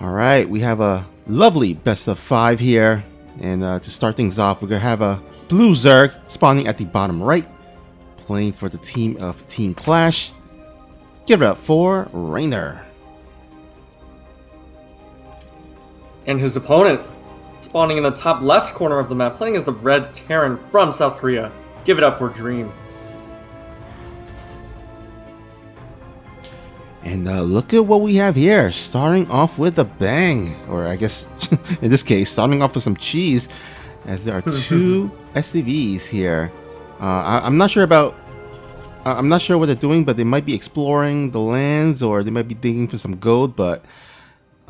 Alright, we have a lovely best of 5 here. And to start things off, we're going to have a blue Zerg spawning at the bottom right, playing for the team of Team Clash. Give it up for Raynor. And his opponent, spawning in the top left corner of the map, playing as the Red Terran from South Korea. Give it up for Dream. And look at what we have here, starting off with a bang, or I guess in this case, starting off with some cheese, as there are two SCVs here. I'm not sure about, I'm not sure what they're doing, but they might be exploring the lands, or they might be digging for some gold. But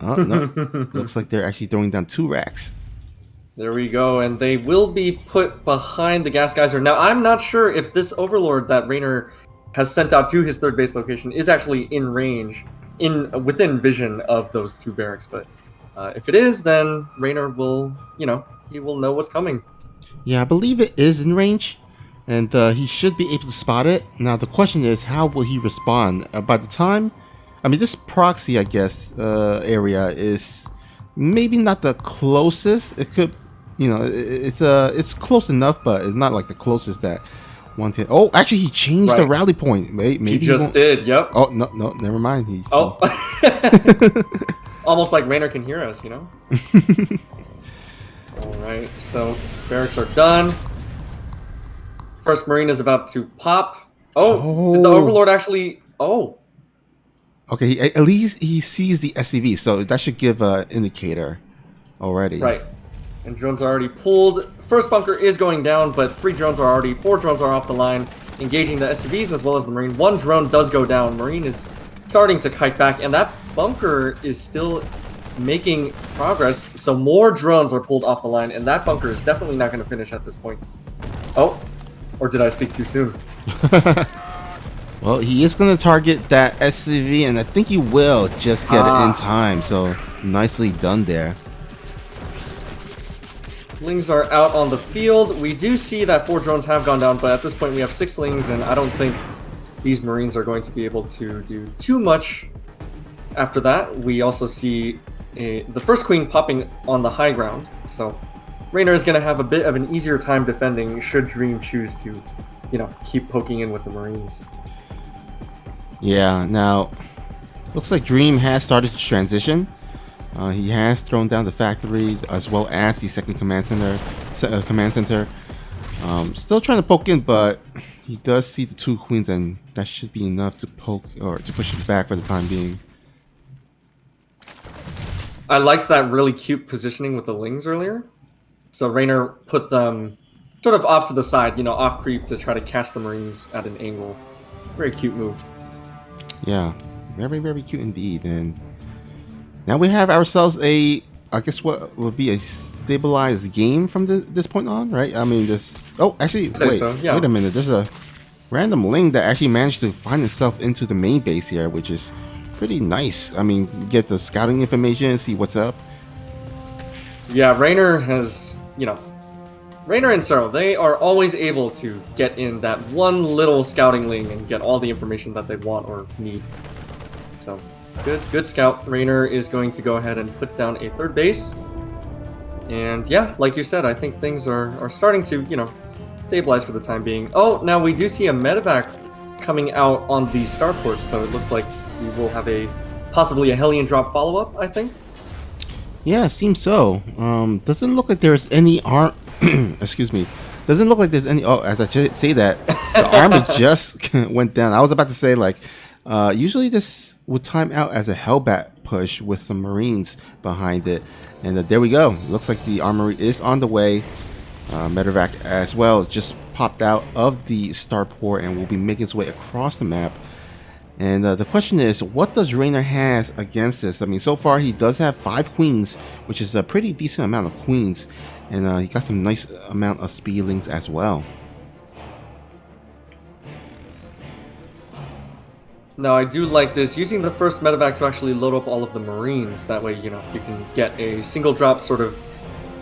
no, looks like they're actually throwing down 2 racks. There we go, and they will be put behind the gas geyser. Now, I'm not sure if this Overlord that Raynor has sent out to his third base location is actually in range, within vision of those 2 barracks. But if it is, then Raynor will, he will know what's coming. Yeah, I believe it is in range, and he should be able to spot it. Now, the question is, how will he respond? By the time, I mean, this proxy, I guess, area is maybe not the closest. It could, it's close enough, but it's not like the closest that one hit. Oh, actually, he changed the rally point. Maybe he just did. Yep. Oh no, never mind. Almost like Raynor can hear us, All right, so barracks are done. First Marine is about to pop. Oh, did the Overlord actually? Oh. Okay, at least he sees the SCV, so that should give an indicator already. Right. And drones are already pulled. First bunker is going down, but 4 drones are off the line, engaging the SCVs as well as the Marine. 1 drone does go down. Marine is starting to kite back, and that bunker is still making progress. So more drones are pulled off the line, and that bunker is definitely not going to finish at this point. Oh, or did I speak too soon? Well, he is going to target that SCV, and I think he will just get it in time. So nicely done there. Lings are out on the field. We do see that 4 drones have gone down, but at this point we have 6 Lings, and I don't think these Marines are going to be able to do too much after that. We also see the first Queen popping on the high ground, so Raynor is going to have a bit of an easier time defending should Dream choose to, keep poking in with the Marines. Yeah, now, looks like Dream has started to transition. He has thrown down the factory as well as the second command center. Still trying to poke in, but he does see the 2 queens, and that should be enough to poke or to push it back for the time being. I liked that really cute positioning with the Lings earlier. So Raynor put them sort of off to the side, off creep to try to catch the Marines at an angle. Very cute move. Yeah, very, very cute indeed. And now we have ourselves I guess what would be a stabilized game from this point on, right? I mean, wait a minute. There's a random Ling that actually managed to find himself into the main base here, which is pretty nice. I mean, get the scouting information, see what's up. Yeah, Raynor has, Raynor and Cyril, they are always able to get in that one little scouting Ling and get all the information that they want or need. So, good scout. Raynor is going to go ahead and put down a 3rd base. And yeah, like you said, I think things are starting to, stabilize for the time being. Oh, now we do see a medevac coming out on the starport, so it looks like we will have possibly a Hellion drop follow-up, I think. Yeah, seems so. Doesn't look like there's any excuse me. Doesn't look like there's any. Oh, as I say that, the armor just went down. I was about to say, like, usually this would time out as a Hellbat push with some Marines behind it. And there we go. Looks like the armory is on the way. Medevac as well just popped out of the starport and will be making its way across the map. And the question is, what does Raynor has against this? I mean, so far he does have 5 queens, which is a pretty decent amount of queens. And he got some nice amount of speedlings as well. Now, I do like this, using the first medevac to actually load up all of the Marines. That way, you can get a single drop sort of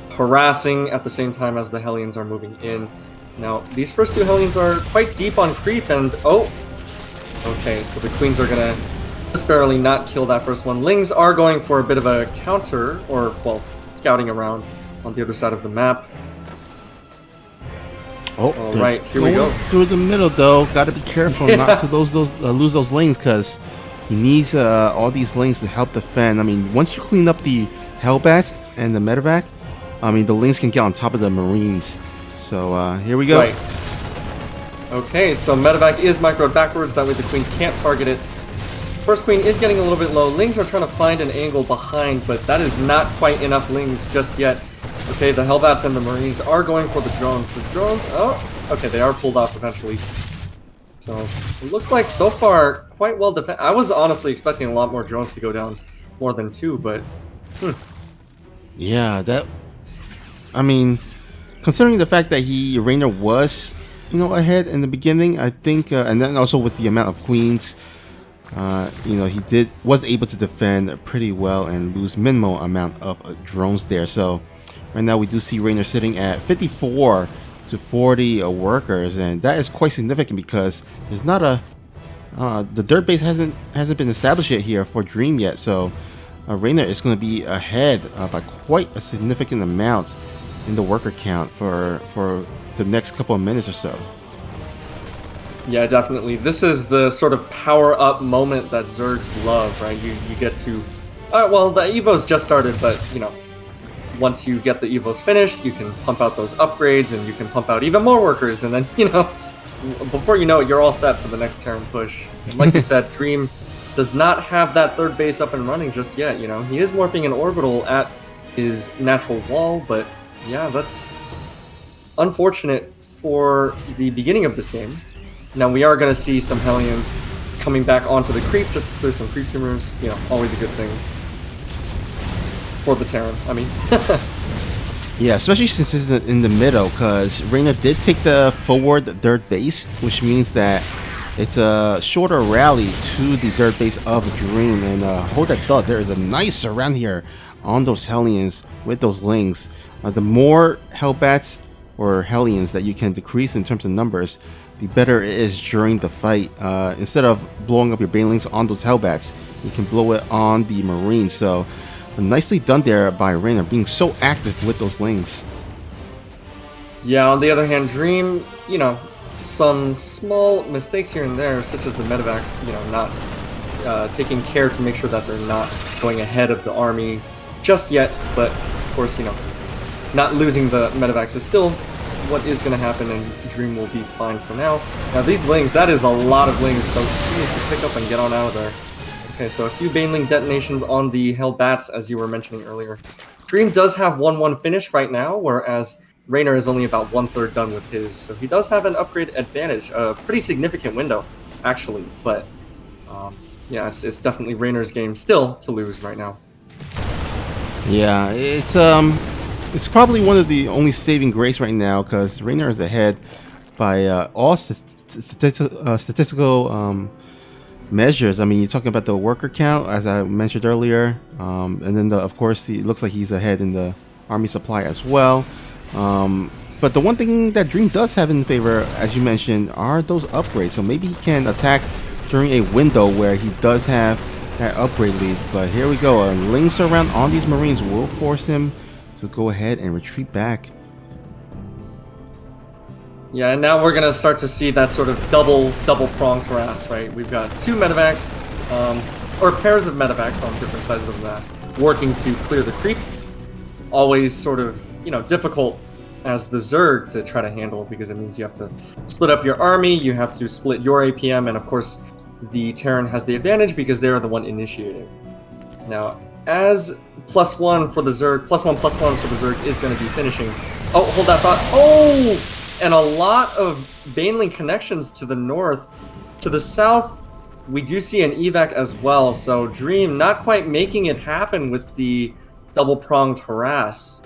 harassing at the same time as the Hellions are moving in. Now, these first 2 Hellions are quite deep on creep, and okay, so the Queens are gonna just barely not kill that first one. Lings are going for a bit of a counter, or, well, scouting around on the other side of the map. Oh, all right, here we go. Through the middle, though. Got to be careful not to lose those Lings, because he needs all these Lings to help defend. I mean, once you clean up the Hellbats and the Medevac, I mean, the Lings can get on top of the Marines. So here we go. Right. Okay, so Medevac is microed backwards. That way the Queens can't target it. First Queen is getting a little bit low. Lings are trying to find an angle behind, but that is not quite enough Lings just yet. Okay, the Hellbats and the Marines are going for the drones. The drones, oh, okay, they are pulled off eventually. So it looks like so far quite well defended. I was honestly expecting a lot more drones to go down, more than 2, but yeah, that. I mean, considering the fact that Raynor was, ahead in the beginning, I think, and then also with the amount of Queens, he was able to defend pretty well and lose minimal amount of drones there. So right now we do see Raynor sitting at 54 to 40 workers, and that is quite significant because there's not the dirt base hasn't been established yet here for Dream yet. So Raynor is going to be ahead by quite a significant amount in the worker count for the next couple of minutes or so. Yeah, definitely. This is the sort of power-up moment that Zergs love, right? You get to... well, the Evos just started, but, once you get the Evos finished, you can pump out those upgrades, and you can pump out even more workers, and then, before you know it, you're all set for the next Terran push. And like you said, Dream does not have that third base up and running just yet, He is morphing an orbital at his natural wall, but, yeah, that's unfortunate for the beginning of this game. Now we are going to see some Hellions coming back onto the creep just to clear some creep tumors. Always a good thing for the Terran. I mean, yeah, especially since it's in the middle, because Raynor did take the forward third base, which means that it's a shorter rally to the third base of Dream. And hold that thought, there is a nice surround here on those Hellions with those Lings. The more Hellbats or Hellions that you can decrease in terms of numbers, the better it is during the fight. Instead of blowing up your Banelings on those Hellbats, you can blow it on the Marines. So nicely done there by Raynor, being so active with those Lings. Yeah, on the other hand, Dream, some small mistakes here and there, such as the Medevacs, not taking care to make sure that they're not going ahead of the army just yet. But, of course, not losing the Medevacs is still what is going to happen, and Dream will be fine for now. Now these Lings, that is a lot of Lings, so he needs to pick up and get on out of there. Okay, so a few Baneling detonations on the Hellbats, as you were mentioning earlier. Dream does have 1-1 finish right now, whereas Raynor is only about 1/3 done with his, so he does have an upgrade advantage, a pretty significant window, actually, but yeah, it's definitely Raynor's game still to lose right now. Yeah, it's probably one of the only saving grace right now, because Raynor is ahead by all statistical measures. I mean, you're talking about the worker count, as I mentioned earlier, and then of course it looks like he's ahead in the army supply as well. But the one thing that Dream does have in favor, as you mentioned, are those upgrades. So maybe he can attack during a window where he does have that upgrade lead. But here we go, Lings around on these Marines will force him to go ahead and retreat back. Yeah, and now we're gonna start to see that sort of double pronged harass, right? We've got two Medevacs, or pairs of Medevacs on different sides of the map, working to clear the creep. Always sort of, difficult as the Zerg to try to handle, because it means you have to split up your army, you have to split your APM, and of course the Terran has the advantage because they're the one initiating. Now, as +1 for the Zerg, +1/+1 for the Zerg is going to be finishing. Oh, hold that thought. Oh! And a lot of Baneling connections to the north. To the south, we do see an evac as well, so Dream not quite making it happen with the double-pronged harass.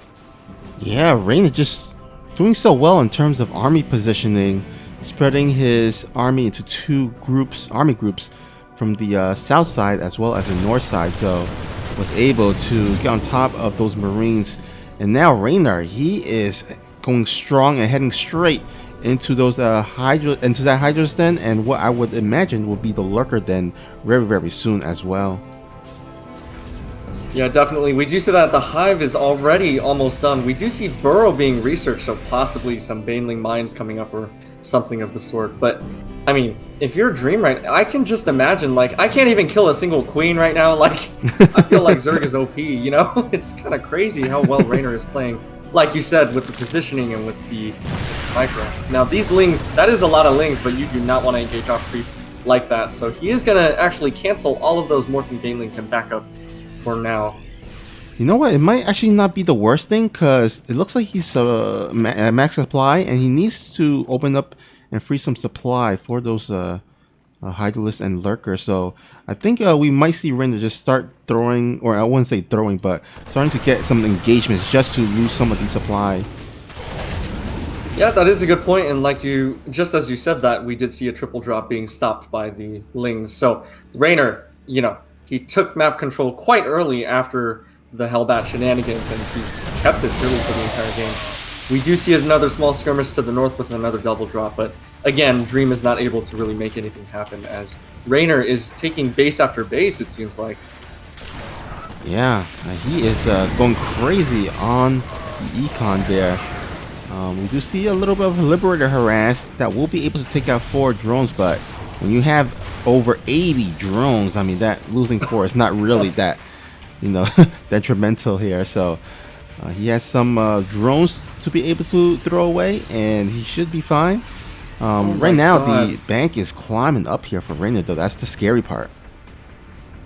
Yeah, Raynor just doing so well in terms of army positioning, spreading his army into two army groups from the south side as well as the north side, so was able to get on top of those Marines. And now Raynor, he is going strong and heading straight into those into that Hydra's den, and what I would imagine will be the Lurker den very soon as well. Yeah, definitely. We do see that the hive is already almost done. We do see Burrow being researched, so possibly some Baneling mines coming up or something of the sort. But, I mean, if you're Dream right now, I can just imagine, like, I can't even kill a single queen right now. Like, I feel like Zerg is OP, you know? It's kind of crazy how well Raynor is playing, like you said, with the positioning and with the micro. Now, these lings, that is a lot of lings, but you do not want to engage off creep like that. So he is going to actually cancel all of those Morphing Banelings and back up for now. You know what? It might actually not be the worst thing, because it looks like he's at max supply, and he needs to open up and free some supply for those Hydralisks and Lurkers. So I think we might see Raynor just start throwing, or I wouldn't say throwing, but starting to get some engagements just to lose some of the supply. Yeah, that is a good point, and like you, just as you said that, we did see a triple drop being stopped by the Lings. So Raynor, you know, he took map control quite early after the Hellbat shenanigans, and he's kept it really for the entire game. We do see another small skirmish to the north with another double drop, but again, Dream is not able to really make anything happen as Raynor is taking base after base, it seems like. Yeah, he is going crazy on the econ there. We do see a little bit of Liberator harass that will be able to take out 4 drones, but when you have over 80 drones, I mean, that losing 4 is not really that, you know, detrimental here. So he has some drones to be able to throw away, and he should be fine. Right now, the bank is climbing up here for Raynor, though. That's the scary part.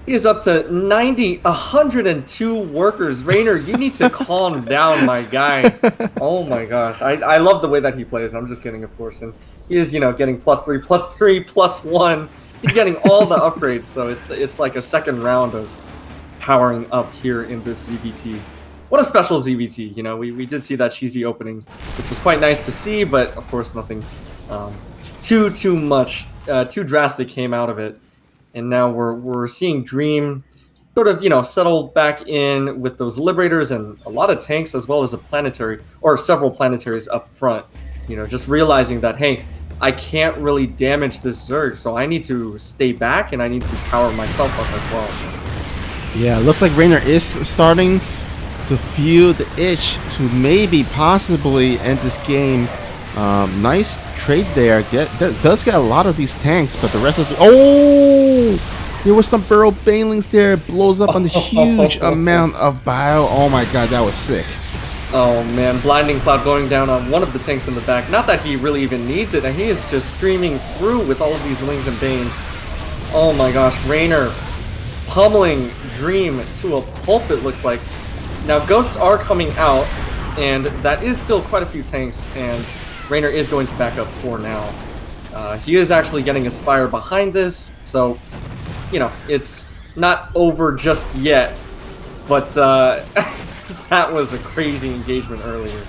He is up to 102 workers. Raynor, you need to calm down, my guy. Oh my gosh. I love the way that he plays. I'm just kidding, of course. And he is, you know, getting +3, +3, +1. He's getting all the upgrades, so it's like a second round of powering up here in this ZVT. What a special ZVT, you know. We did see that cheesy opening, which was quite nice to see, but of course nothing too much, too drastic came out of it. And now we're seeing Dream sort of, you know, settle back in with those Liberators and a lot of tanks, as well as a planetary, or several planetaries up front. You know, just realizing that, hey, I can't really damage this Zerg, so I need to stay back and I need to power myself up as well. Yeah, it looks like Raynor is starting to feel the itch to maybe possibly end this game. Nice trade there. That does get a lot of these tanks, but the rest of the... Oh! There was some Burrow Banelings there. It blows up on this huge amount of bio. Oh my god, that was sick. Oh man, Blinding Cloud going down on one of the tanks in the back. Not that he really even needs it, and he is just streaming through with all of these Lings and Banes. Oh my gosh, Raynor pummeling Dream to a pulp, it looks like. Now, Ghosts are coming out, and that is still quite a few tanks, and Raynor is going to back up for now. He is actually getting a Spire behind this, so, you know, it's not over just yet, but that was a crazy engagement earlier.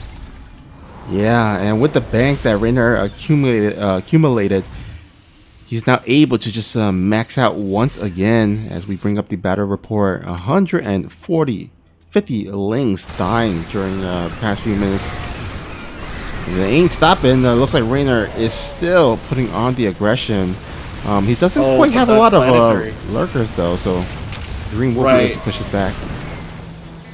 Yeah, and with the bank that Raynor accumulated, he's now able to just max out once again as we bring up the battle report. 50 Lings dying during the past few minutes. And they ain't stopping. Looks like Raynor is still putting on the aggression. He doesn't quite have a lot of Lurkers though, so Dream will be able to push us back.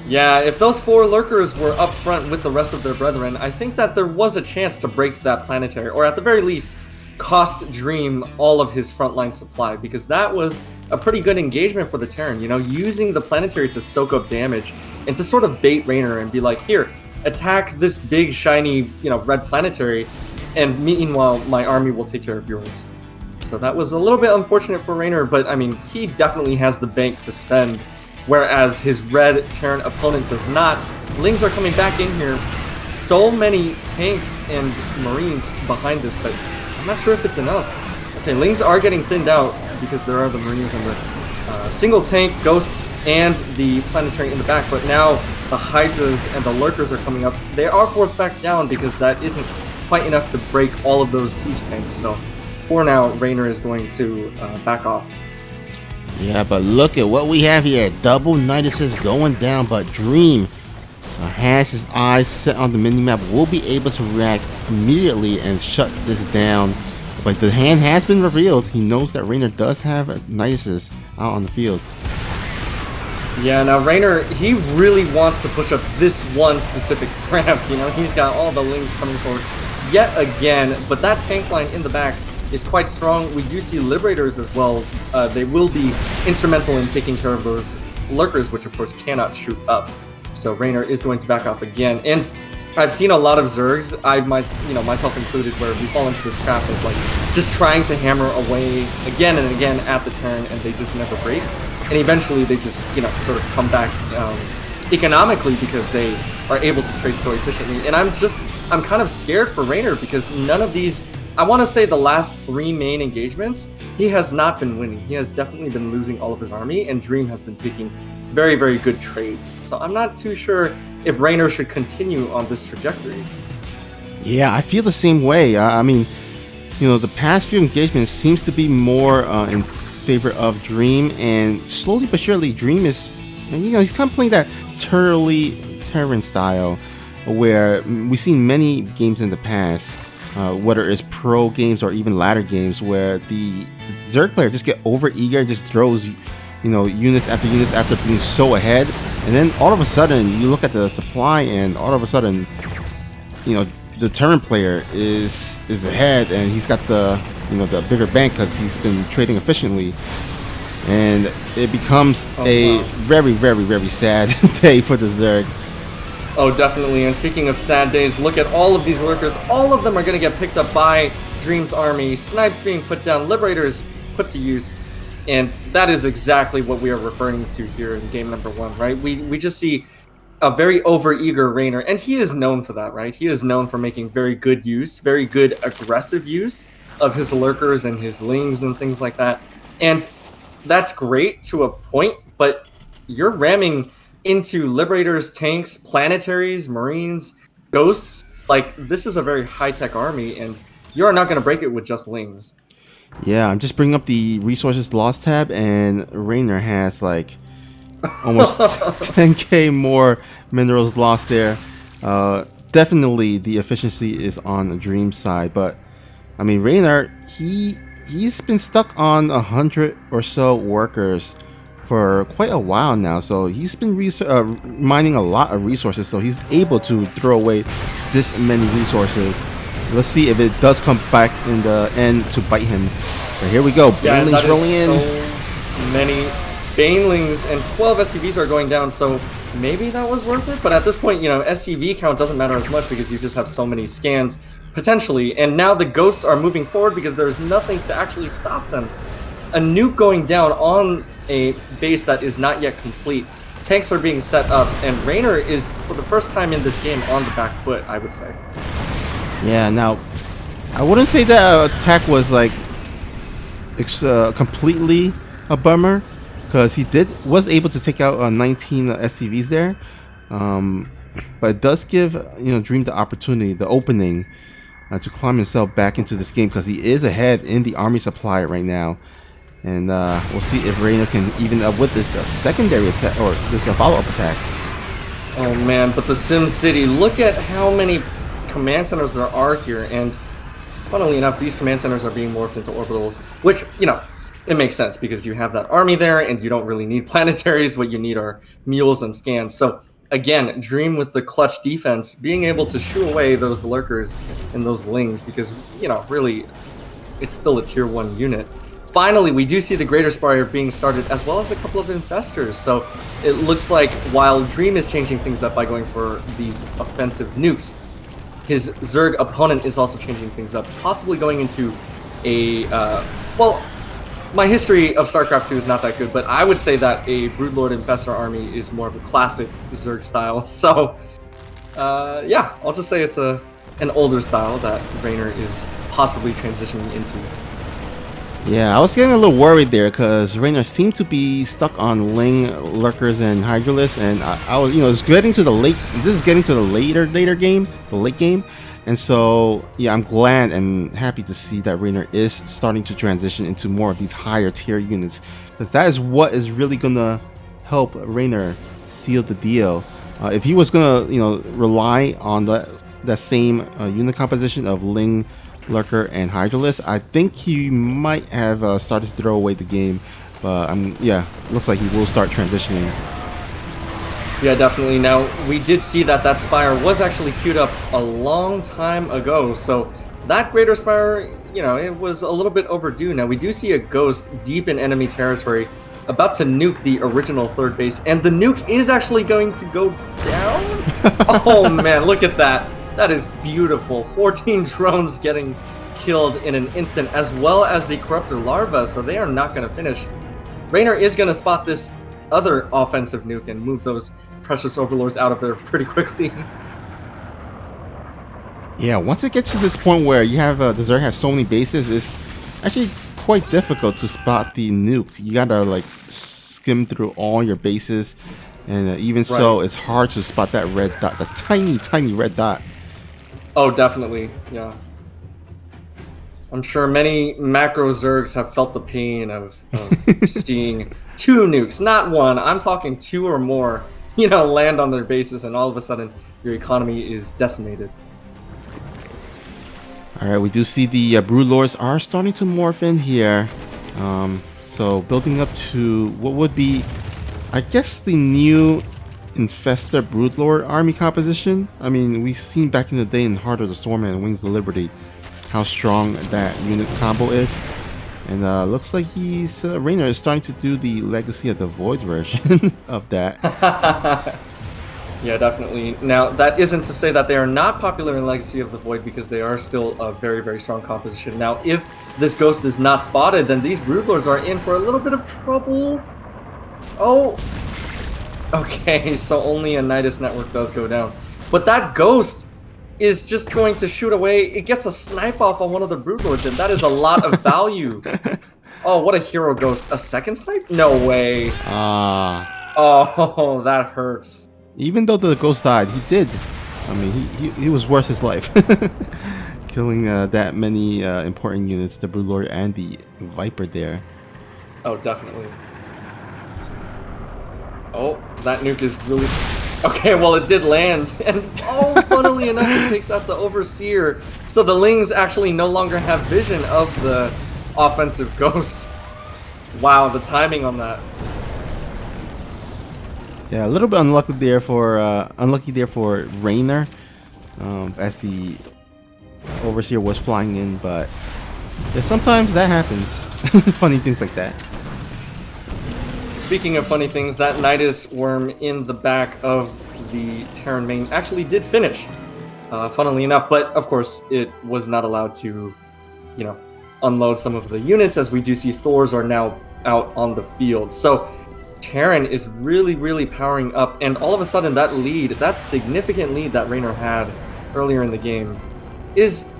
Yeah, if those 4 Lurkers were up front with the rest of their brethren, I think that there was a chance to break that planetary, or at the very least, cost Dream all of his frontline supply, because that was a pretty good engagement for the Terran, you know, using the planetary to soak up damage and to sort of bait Raynor and be like, here, attack this big, shiny, you know, red planetary, and meanwhile, my army will take care of yours. So that was a little bit unfortunate for Raynor, but I mean, he definitely has the bank to spend, whereas his red Terran opponent does not. Lings are coming back in here. So many tanks and Marines behind this, but I'm not sure if it's enough. Okay, Lings are getting thinned out because there are the Marines and the single tank, Ghosts, and the planetary in the back, but now the Hydras and the Lurkers are coming up. They are forced back down because that isn't quite enough to break all of those siege tanks. So for now, Raynor is going to back off. Yeah, but look at what we have here. Double Niduses going down, but Dream has his eyes set on the minimap, will be able to react immediately and shut this down. But the hand has been revealed. He knows that Raynor does have Niduses out on the field. Yeah, now Raynor, he really wants to push up this one specific ramp. You know, he's got all the lings coming forward yet again, but that tank line in the back is quite strong. We do see Liberators as well. They will be instrumental in taking care of those lurkers, which of course cannot shoot up. So Raynor is going to back off again. And I've seen a lot of Zergs, myself included, where we fall into this trap of like just trying to hammer away again and again at the turn, and they just never break. And eventually they just, sort of come back economically because they are able to trade so efficiently. And I'm kind of scared for Raynor because none of these, I want to say the last 3 main engagements, he has not been winning. He has definitely been losing all of his army, and Dream has been taking very, very good trades. So I'm not too sure if Raynor should continue on this trajectory. Yeah, I feel the same way. I mean, the past few engagements seems to be more in favor of Dream, and slowly but surely Dream is, he's kind of playing that Terran style, where we've seen many games in the past, whether it's pro games or even ladder games, where the Zerg player just get over eager and just throws units after being so ahead, and then all of a sudden you look at the supply, and all of a sudden the Terran player is ahead, and he's got the bigger bank because he's been trading efficiently, and it becomes very, very, very sad day for the Zerg. Oh, definitely. And speaking of sad days, look at all of these lurkers. All of them are going to get picked up by Dream's army. Snipes being put down, Liberators put to use. And that is exactly what we are referring to here in game number 1, right? We just see a very overeager Raynor, and he is known for that, right? He is known for making very good aggressive use of his lurkers and his lings and things like that. And that's great to a point, but you're ramming into Liberators, tanks, planetaries, marines, ghosts. Like, this is a very high-tech army, and you're not going to break it with just lings. Yeah, I'm just bringing up the resources lost tab, and Raynor has like almost 10k more minerals lost there. Definitely the efficiency is on the Dream side, but I mean Raynor, he's been stuck on 100 or so workers for quite a while now, so he's been mining a lot of resources, so he's able to throw away this many resources. Let's see if it does come back in the end to bite him. But here we go. Banelings rolling in. So many Banelings, and 12 SCVs are going down, so maybe that was worth it. But at this point, SCV count doesn't matter as much because you just have so many scans potentially. And now the ghosts are moving forward because there's nothing to actually stop them. A nuke going down on a base that is not yet complete. Tanks are being set up, and Raynor is, for the first time in this game, on the back foot, I would say. Yeah, now, I wouldn't say that attack was like completely a bummer, because he was able to take out 19 SCVs there, but it does give Dream the opportunity, the opening, to climb himself back into this game, because he is ahead in the army supply right now, and we'll see if Raynor can even up with this secondary attack or this follow-up attack. Oh man, but the Sim City, look at how many command centers there are here, and funnily enough, these command centers are being morphed into orbitals, which, it makes sense because you have that army there and you don't really need planetaries. What you need are mules and scans. So again, Dream with the clutch defense, being able to shoo away those lurkers and those lings because, really, it's still a tier 1 unit. Finally, we do see the Greater Spire being started, as well as a couple of infestors. So it looks like while Dream is changing things up by going for these offensive nukes, his Zerg opponent is also changing things up, possibly going into a, my history of StarCraft 2 is not that good, but I would say that a Broodlord Infestor army is more of a classic Zerg style. So, yeah, I'll just say it's an older style that Raynor is possibly transitioning into. Yeah, I was getting a little worried there because Raynor seemed to be stuck on Ling, Lurkers, and Hydralisk, and I was, it's getting to the late. This is getting to the later game, the late game, and so yeah, I'm glad and happy to see that Raynor is starting to transition into more of these higher tier units, because that is what is really gonna help Raynor seal the deal If he was gonna, rely on that same unit composition of Ling, Lurker, and Hydralisk, I think he might have started to throw away the game. But yeah, looks like he will start transitioning. Yeah, definitely. Now, we did see that Spire was actually queued up a long time ago, so that Greater Spire, it was a little bit overdue. Now, we do see a Ghost deep in enemy territory, about to nuke the original third base, and the nuke is actually going to go down? Oh man, look at that. That is beautiful. 14 drones getting killed in an instant, as well as the Corruptor Larva, so they are not going to finish. Raynor is going to spot this other offensive nuke and move those precious overlords out of there pretty quickly. Yeah, once it gets to this point where you have the Zerg has so many bases, it's actually quite difficult to spot the nuke. You gotta like skim through all your bases, and even so, it's hard to spot that red dot. That's tiny red dot. Oh, definitely, yeah. I'm sure many macro Zergs have felt the pain of seeing 2 nukes, not 1. I'm talking 2 or more, land on their bases, and all of a sudden your economy is decimated. All right, we do see the Broodlords are starting to morph in here. So building up to what would be, I guess, the new Infestor Broodlord army composition. I mean, we've seen back in the day in Heart of the Storm and Wings of Liberty how strong that unit combo is. And looks like Raynor is starting to do the Legacy of the Void version of that. Yeah, definitely. Now, that isn't to say that they are not popular in Legacy of the Void, because they are still a very, very strong composition. Now, if this Ghost is not spotted, then these Broodlords are in for a little bit of trouble. Oh! Okay, so only a Nidus network does go down. But that Ghost is just going to shoot away. It gets a snipe off on one of the Broodlords, and that is a lot of value. Oh, what a hero Ghost. A second snipe? No way. Oh, that hurts. Even though the Ghost died, he did. I mean, he was worth his life. Killing that many important units, the Broodlord and the Viper there. Oh, definitely. Oh, that nuke is really... Okay, well, it did land. And, oh, funnily enough, it takes out the Overseer. So the Lings actually no longer have vision of the offensive Ghost. Wow, the timing on that. Yeah, a little bit unlucky there for Raynor, as the Overseer was flying in, but yeah, sometimes that happens. Funny things like that. Speaking of funny things, that Nidus worm in the back of the Terran main actually did finish, funnily enough, but of course it was not allowed to, unload some of the units, as we do see Thors are now out on the field. So Terran is really, really powering up, and all of a sudden that lead, that significant lead that Raynor had earlier in the game is,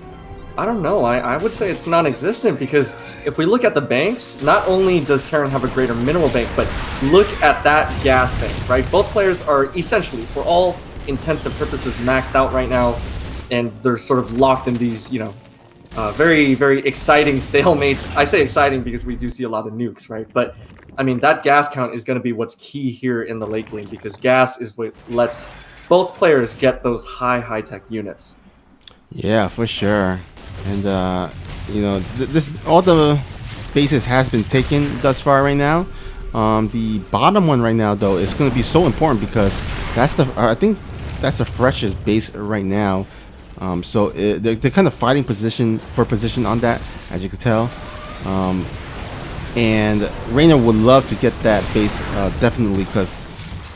I don't know, I would say it's non-existent, because if we look at the banks, not only does Terran have a greater mineral bank, but look at that gas bank, right? Both players are essentially, for all intents and purposes, maxed out right now, and they're sort of locked in these, very, very exciting stalemates. I say exciting because we do see a lot of nukes, right? But I mean, that gas count is going to be what's key here in the late game, because gas is what lets both players get those high-tech units. Yeah, for sure. And, this all the bases has been taken thus far right now. The bottom one right now, though, is going to be so important, because that's I think that's the freshest base right now. So they're kind of fighting position on that, as you can tell. And Raynor would love to get that base, definitely, because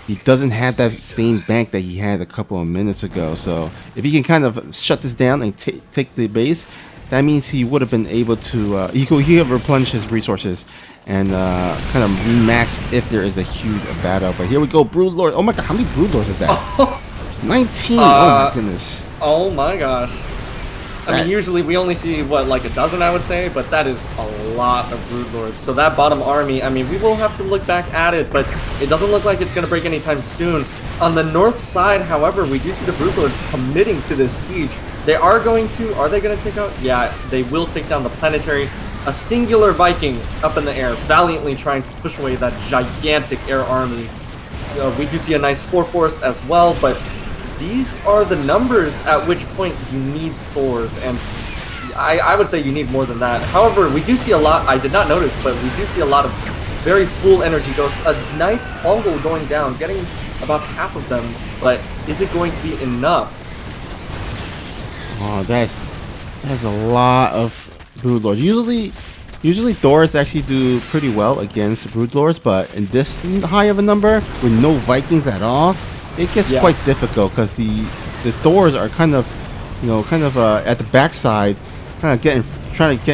he doesn't have that same bank that he had a couple of minutes ago. So if he can kind of shut this down and take the base, that means he would have been able to, he could replenish his resources and kind of max if there is a huge battle. But here we go, Broodlord. Oh my god, how many Broodlords is that? 19! Oh my goodness. Oh my gosh. I mean, usually we only see, what, like a dozen, I would say, but that is a lot of Broodlords. So that bottom army, I mean, we will have to look back at it, but it doesn't look like it's going to break anytime soon. On the north side, however, we do see the Broodlords committing to this siege. They are going to, are they going to take out? Yeah, they will take down the Planetary. A singular Viking up in the air, valiantly trying to push away that gigantic air army. We do see a nice Spore Forest as well, but these are the numbers at which point you need Thors, and I would say you need more than that. However, we do see a lot, I did not notice, but we do see a lot of very full energy ghosts. A nice Hongo going down, getting about half of them, but is it going to be enough? Oh, that's a lot of Broodlords. Usually Thors actually do pretty well against Broodlords, but in this high of a number, with no Vikings at all, it gets quite difficult because the Thors are kind of at the backside, trying to get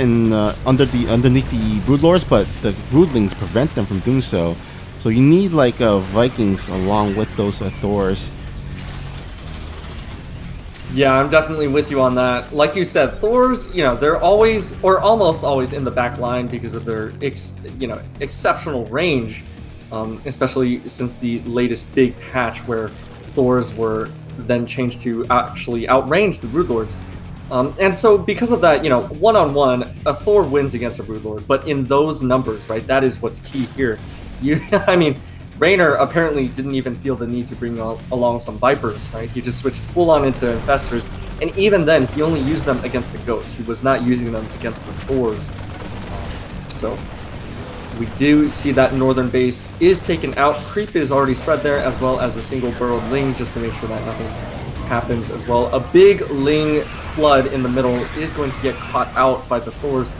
in underneath the Broodlords, but the Broodlings prevent them from doing so. So you need like Vikings along with those Thors. Yeah, I'm definitely with you on that. Like you said, Thors, they're always or almost always in the back line because of their exceptional range, especially since the latest big patch where Thors were then changed to actually outrange the Broodlords. And so because of that, one-on-one, a Thor wins against a Broodlord, but in those numbers, right, that is what's key here. I mean, Raynor apparently didn't even feel the need to bring along some Vipers, right? He just switched full-on into Infestors, and even then, he only used them against the Ghosts. He was not using them against the Thors. So, we do see that northern base is taken out. Creep is already spread there, as well as a single burrowed Ling, just to make sure that nothing happens as well. A big Ling flood in the middle is going to get caught out by the Thors.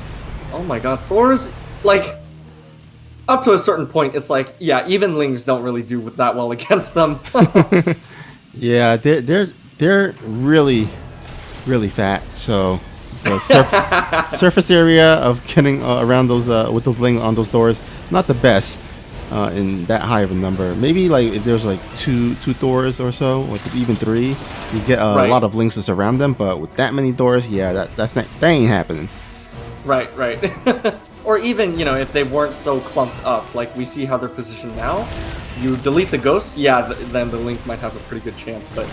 Oh my god, Thors, like, up to a certain point, it's like, yeah, even Lings don't really do that well against them. Yeah, they're really fat. So the surface area of getting around those with those Ling on those doors, not the best in that high of a number. Maybe like if there's like two Thors or so, or even three, you get a lot of Lings to surround them. But with that many doors, yeah, that ain't happening. Right. Or even, if they weren't so clumped up, like we see how they're positioned now, you delete the Ghosts, then the Lings might have a pretty good chance, but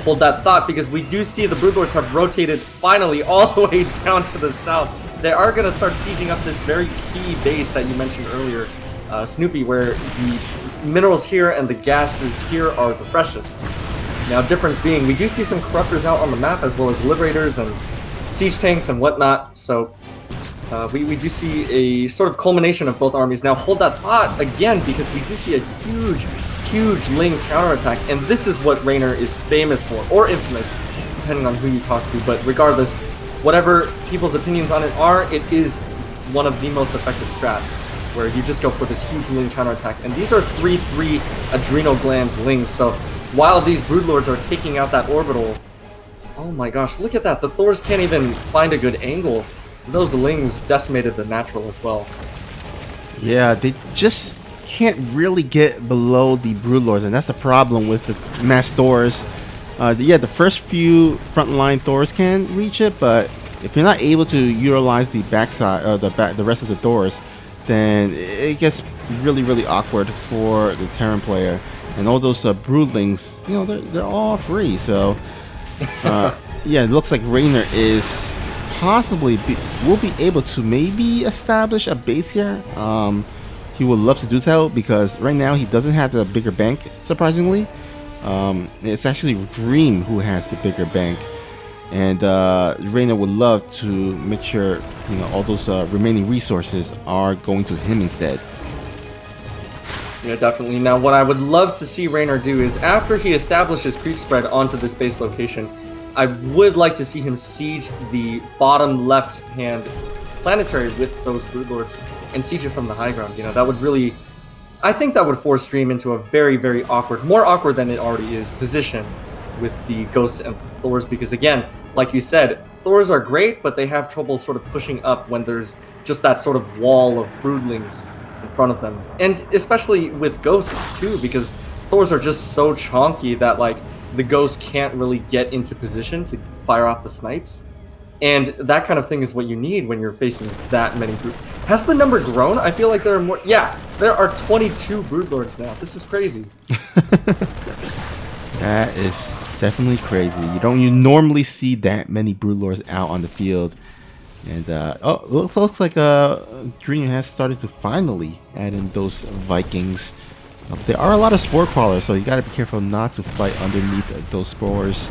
hold that thought, because we do see the Broodlords have rotated finally all the way down to the south. They are going to start sieging up this very key base that you mentioned earlier, Snoopy, where the minerals here and the gases here are the freshest. Now, difference being, we do see some Corruptors out on the map, as well as Liberators and Siege Tanks and whatnot, so we do see a sort of culmination of both armies. Now hold that thought again, because we do see a huge Ling counterattack, and this is what Raynor is famous for, or infamous, depending on who you talk to. But regardless, whatever people's opinions on it are, it is one of the most effective strats, where you just go for this huge Ling counterattack. And these are 3/3 Adrenal Glands Lings, so while these Broodlords are taking out that orbital, oh my gosh, look at that, the Thors can't even find a good angle. Those Lings decimated the natural as well. Yeah, they just can't really get below the Broodlords, and that's the problem with the mass Thors. The first few frontline Thors can reach it, but if you're not able to utilize the backside or the rest of the Thors, then it gets really awkward for the Terran player. And all those Broodlings, they're all free. So yeah, it looks like Raynor is possibly will be able to maybe establish a base here. He would love to do so, because right now he doesn't have the bigger bank, surprisingly. It's actually Dream who has the bigger bank, and Raynor would love to make sure all those remaining resources are going to him instead. Yeah, definitely. Now what I would love to see Raynor do is, after he establishes creep spread onto this base location, I would like to see him siege the bottom left-hand planetary with those Broodlords and siege it from the high ground. That would really, I think that would force Dream into a very awkward, more awkward than it already is, position with the Ghosts and Thors, because again, like you said, Thors are great, but they have trouble sort of pushing up when there's just that sort of wall of Broodlings in front of them. And especially with Ghosts too, because Thors are just so chonky that, like, the Ghost can't really get into position to fire off the snipes. And that kind of thing is what you need when you're facing that many Has the number grown? I feel like there are more. Yeah, there are 22 Broodlords now. This is crazy. That is definitely crazy. You normally see that many Broodlords out on the field. And looks like Dream has started to finally add in those Vikings. There are a lot of spore crawlers, so you gotta be careful not to fight underneath those spores.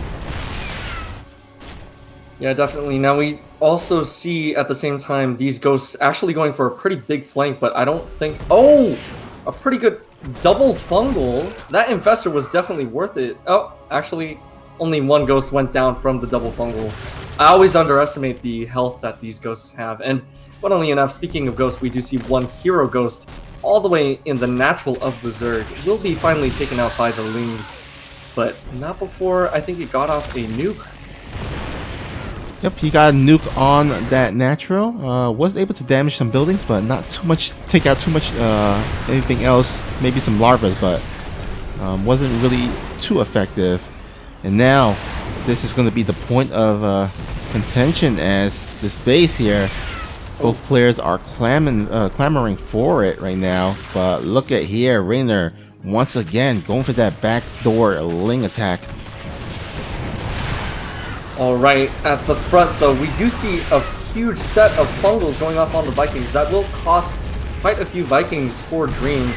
Yeah, definitely. Now we also see at the same time these ghosts actually going for a pretty big flank, but I don't think... Oh! A pretty good double fungal. That infestor was definitely worth it. Oh, actually, only one ghost went down from the double fungal. I always underestimate the health that these ghosts have. And funnily enough, speaking of ghosts, we do see one hero ghost all the way in the natural of the Zerg. Will be finally taken out by the Lings, but not before I think it got off a nuke. Yep, he got a nuke on that natural. Was able to damage some buildings, but not too much. Take out too much anything else. Maybe some larvas, but wasn't really too effective. And now this is going to be the point of contention, as this base here. Both players are clamoring for it right now. But look at here, Raynor once again going for that backdoor Ling attack. Alright, at the front though, we do see a huge set of fungals going off on the Vikings. That will cost quite a few Vikings for Dream.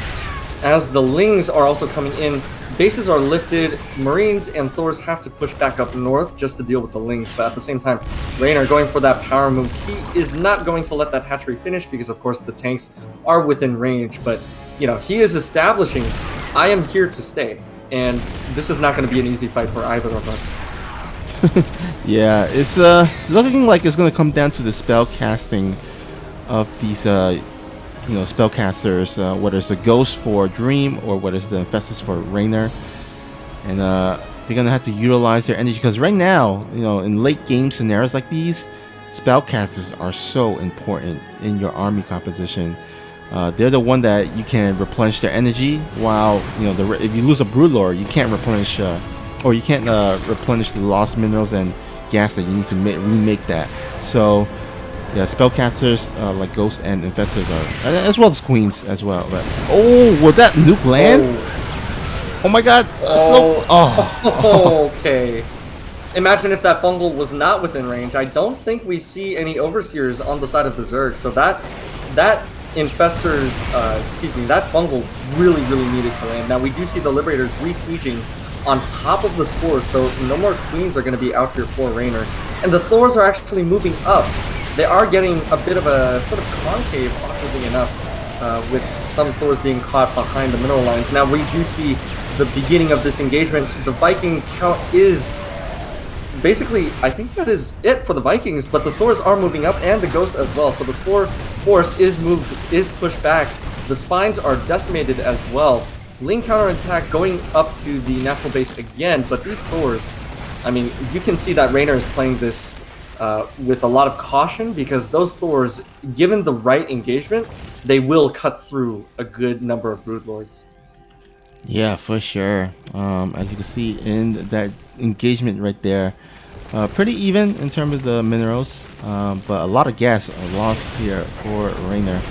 As the Lings are also coming in, bases are lifted, Marines and Thors have to push back up north just to deal with the Lings. But at the same time, Raynor going for that power move. He is not going to let that hatchery finish because of course the tanks are within range. But, you know, he is establishing, I am here to stay. And this is not going to be an easy fight for either of us. Yeah, it's looking like it's gonna come down to the spell casting of these you know, spellcasters, whether it's a ghost for Dream or whether it's the infestors for Raynor, and they're gonna have to utilize their energy, because right now, you know, in late game scenarios like these, spellcasters are so important in your army composition. They're the one that you can replenish their energy, while, you know, if you lose a Broodlord, you can't replenish or you can't replenish the lost minerals and gas that you need to remake that. So yeah, spellcasters like ghosts and infestors are, as well as queens as well. But oh, will that nuke land? Oh my god. Okay. Imagine if that fungal was not within range. I don't think we see any overseers on the side of the Zerg, so that infestors, that fungal really needed to land. Now we do see the Liberators re-sieging on top of the spores, so no more queens are going to be out here for Raynor. And the Thors are actually moving up. They are getting a bit of a sort of concave, awkwardly enough, with some Thors being caught behind the mineral lines. Now we do see the beginning of this engagement. The Viking count is basically, I think that is it for the Vikings, but the Thors are moving up and the Ghosts as well. So the Spore Force is pushed back. The Spines are decimated as well. Ling counterattack going up to the natural base again, but these Thors, I mean, you can see that Raynor is playing this with a lot of caution, because those Thors, given the right engagement, they will cut through a good number of Broodlords. Yeah, for sure. As you can see in that engagement right there, pretty even in terms of the minerals, but a lot of gas are lost here for Raynor.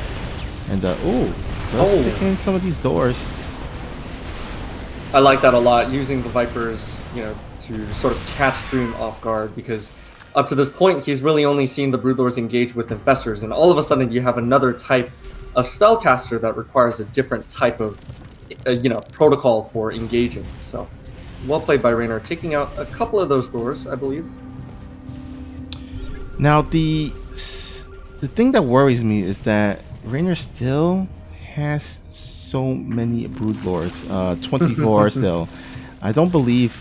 And stick in some of these doors. I like that a lot, using the Vipers, you know, to sort of catch Dream off guard, because up to this point, he's really only seen the Broodlords engage with infestors, and all of a sudden you have another type of spellcaster that requires a different type of, you know, protocol for engaging. So, well played by Raynor, taking out a couple of those Thors, I believe. Now, the thing that worries me is that Raynor still has so many Broodlords, 24 still. I don't believe.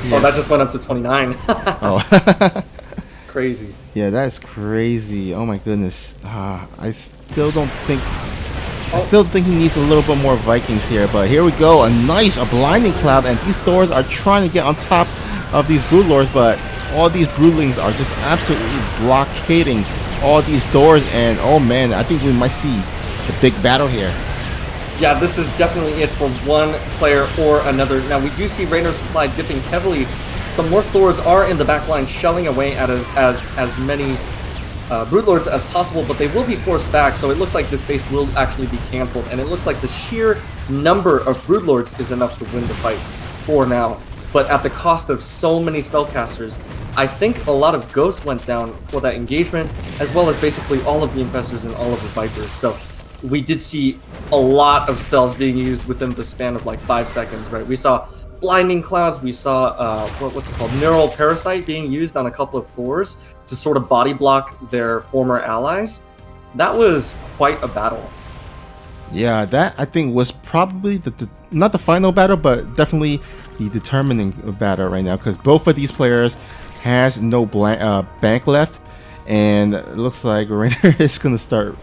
Yeah. Oh, that just went up to 29. Oh, crazy. Yeah, that's crazy. Oh my goodness. I still don't think. I still think he needs a little bit more Vikings here, but here we go. A blinding cloud, and these Thors are trying to get on top of these Broodlords, but all these Broodlings are just absolutely blockading all these doors, and oh man, I think we might see the big battle here. Yeah, this is definitely it for one player or another. Now, we do see Raynor's supply dipping heavily. The more Thors are in the back line, shelling away at as many Broodlords as possible, but they will be forced back, so it looks like this base will actually be cancelled, and it looks like the sheer number of Broodlords is enough to win the fight for now. But at the cost of so many spellcasters, I think a lot of Ghosts went down for that engagement, as well as basically all of the Infestors and all of the Vipers. So we did see a lot of spells being used within the span of like 5 seconds, right? We saw Blinding Clouds, we saw, what's it called? Neural Parasite being used on a couple of Thors to sort of body block their former allies. That was quite a battle. Yeah, that I think was probably not the final battle, but definitely the determining battle right now, because both of these players has no bank left, and it looks like Raynor is going to start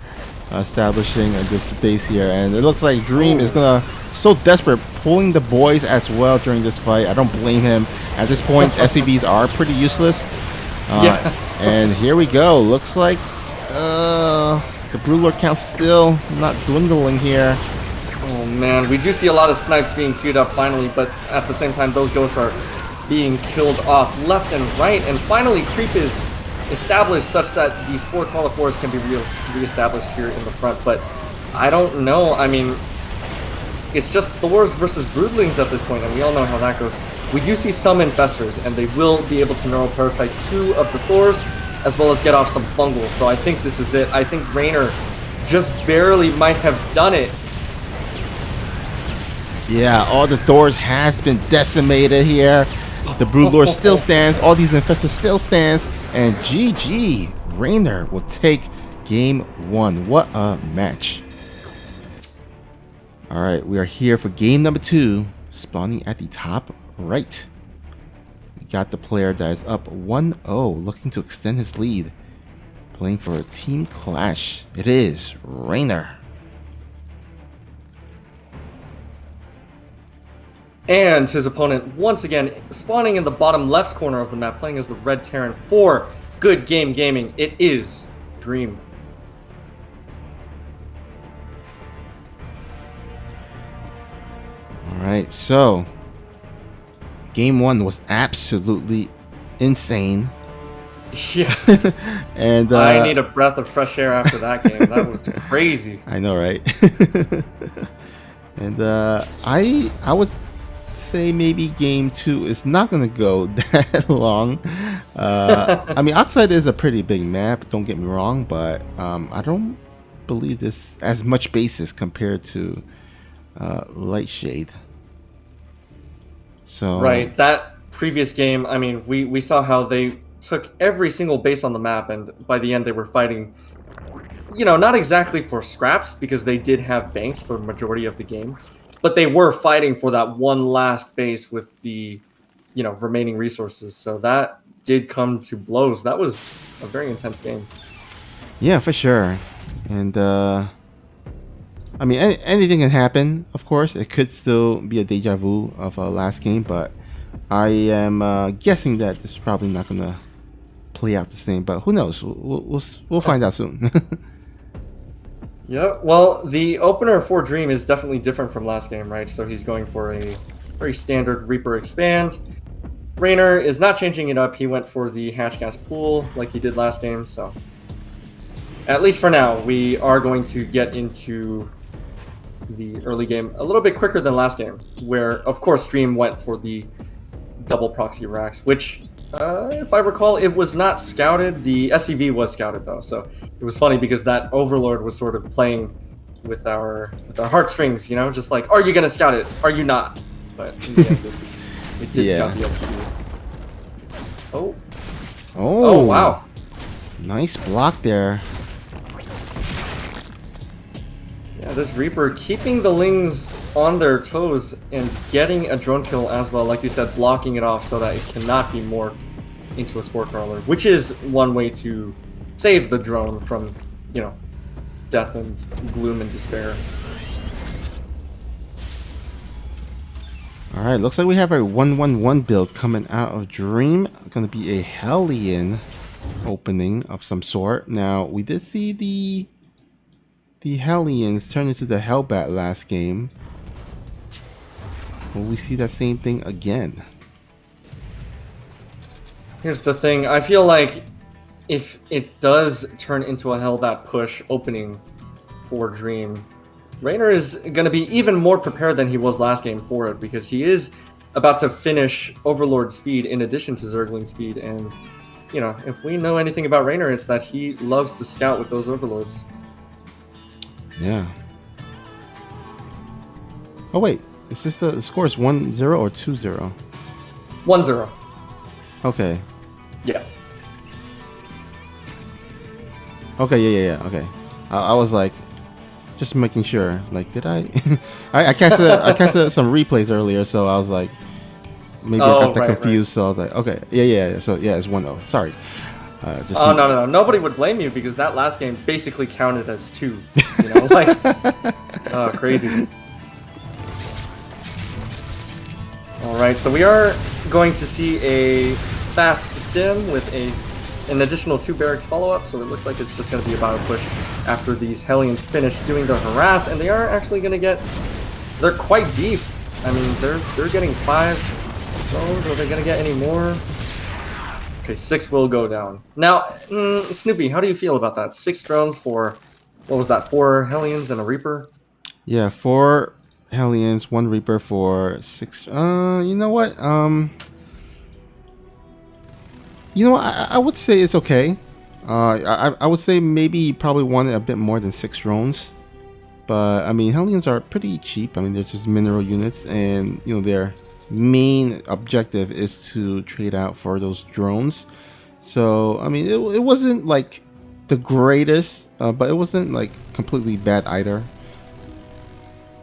establishing this base here, and it looks like Dream is going to so desperate pulling the boys as well during this fight. I don't blame him. At this point, SCVs are pretty useless. Yeah. And here we go. Looks like the Broodlord count still not dwindling here. Oh man, we do see a lot of snipes being queued up finally, but at the same time those ghosts are being killed off left and right, and finally creep is established such that the Spore Qualifiers can be re-established here in the front. But I don't know, I mean, it's just Thors versus Broodlings at this point, and we all know how that goes. We do see some Infestors, and they will be able to Neural Parasite 2 of the Thors, as well as get off some Fungals. So I think this is it. I think Raynor just barely might have done it. Yeah, all the Thors has been decimated here. The Broodlord still stands. All these Infestors still stands. And GG, Raynor will take game 1. What a match. All right, we are here for game number 2, spawning at the top right. We got the player that is up 1-0, looking to extend his lead. Playing for a team clash. It is Raynor. And his opponent, once again, spawning in the bottom left corner of the map, playing as the Red Terran for Good Game Gaming. It is Dream. Alright, so game 1 was absolutely insane. Yeah. And I need a breath of fresh air after that game. That was crazy. I know, right? And I would say maybe game 2 is not gonna go that long. I mean, Oxide is a pretty big map, don't get me wrong, but I don't believe this as much basis compared to Lightshade. So right, that previous game, I mean, we saw how they took every single base on the map, and by the end they were fighting, you know, not exactly for scraps, because they did have banks for the majority of the game, but they were fighting for that one last base with the, you know, remaining resources. So that did come to blows. That was a very intense game. Yeah, for sure. And I mean, anything can happen, of course. It could still be a deja vu of our last game, but I am guessing that this is probably not going to play out the same, but who knows? We'll find out soon. Yeah, well, the opener for Dream is definitely different from last game, right? So he's going for a very standard Reaper Expand. Raynor is not changing it up. He went for the Hatch Gas Pool like he did last game, so at least for now, we are going to get into the early game a little bit quicker than last game, where, of course, Dream went for the double proxy racks, which, if I recall, it was not scouted. The SCV was scouted, though, so it was funny because that Overlord was sort of playing with our heartstrings, you know, just like, are you going to scout it? Are you not? But in the end, it did scout the SCV. Oh, wow. Nice block there. Yeah, this Reaper keeping the Lings on their toes and getting a drone kill as well, like you said, blocking it off so that it cannot be morphed into a Spore Crawler, which is one way to save the drone from, you know, death and gloom and despair. Alright, looks like we have a 1-1-1 build coming out of Dream. Gonna be a Hellion opening of some sort. Now, we did see the Hellions turn into the Hellbat last game. Will we see that same thing again? Here's the thing, I feel like if it does turn into a Hellbat push opening for Dream, Raynor is going to be even more prepared than he was last game for it, because he is about to finish Overlord speed in addition to Zergling speed, and, you know, if we know anything about Raynor, it's that he loves to scout with those Overlords. Yeah. Oh wait, is this the score is 1-0 or 2-0? 1-0. Okay. Yeah. Okay. Yeah. Okay. I was like, just making sure. Like, did I? I casted some replays earlier, so I was like, maybe I got that confused. Right. So I was like, okay, yeah. So yeah, it's 1-0. Sorry. Just no. Nobody would blame you because that last game basically counted as 2. You know, like, oh, crazy. All right, so we are going to see a fast stim with an additional 2 barracks follow-up, so it looks like it's just going to be about a push after these Hellions finish doing their harass, and they are actually going to get... They're quite deep. I mean, they're getting 5 drones. Are they going to get any more? Okay, 6 will go down. Now, Snoopy, how do you feel about that? 6 drones for, what was that, 4 Hellions and a Reaper? Yeah, 4 Hellions, 1 Reaper for 6... you know what? You know, I would say it's okay. I would say maybe he probably wanted a bit more than 6 drones. But, I mean, Hellions are pretty cheap. I mean, they're just mineral units. And, you know, their main objective is to trade out for those drones. So, I mean, it wasn't, like, the greatest. But it wasn't, like, completely bad either.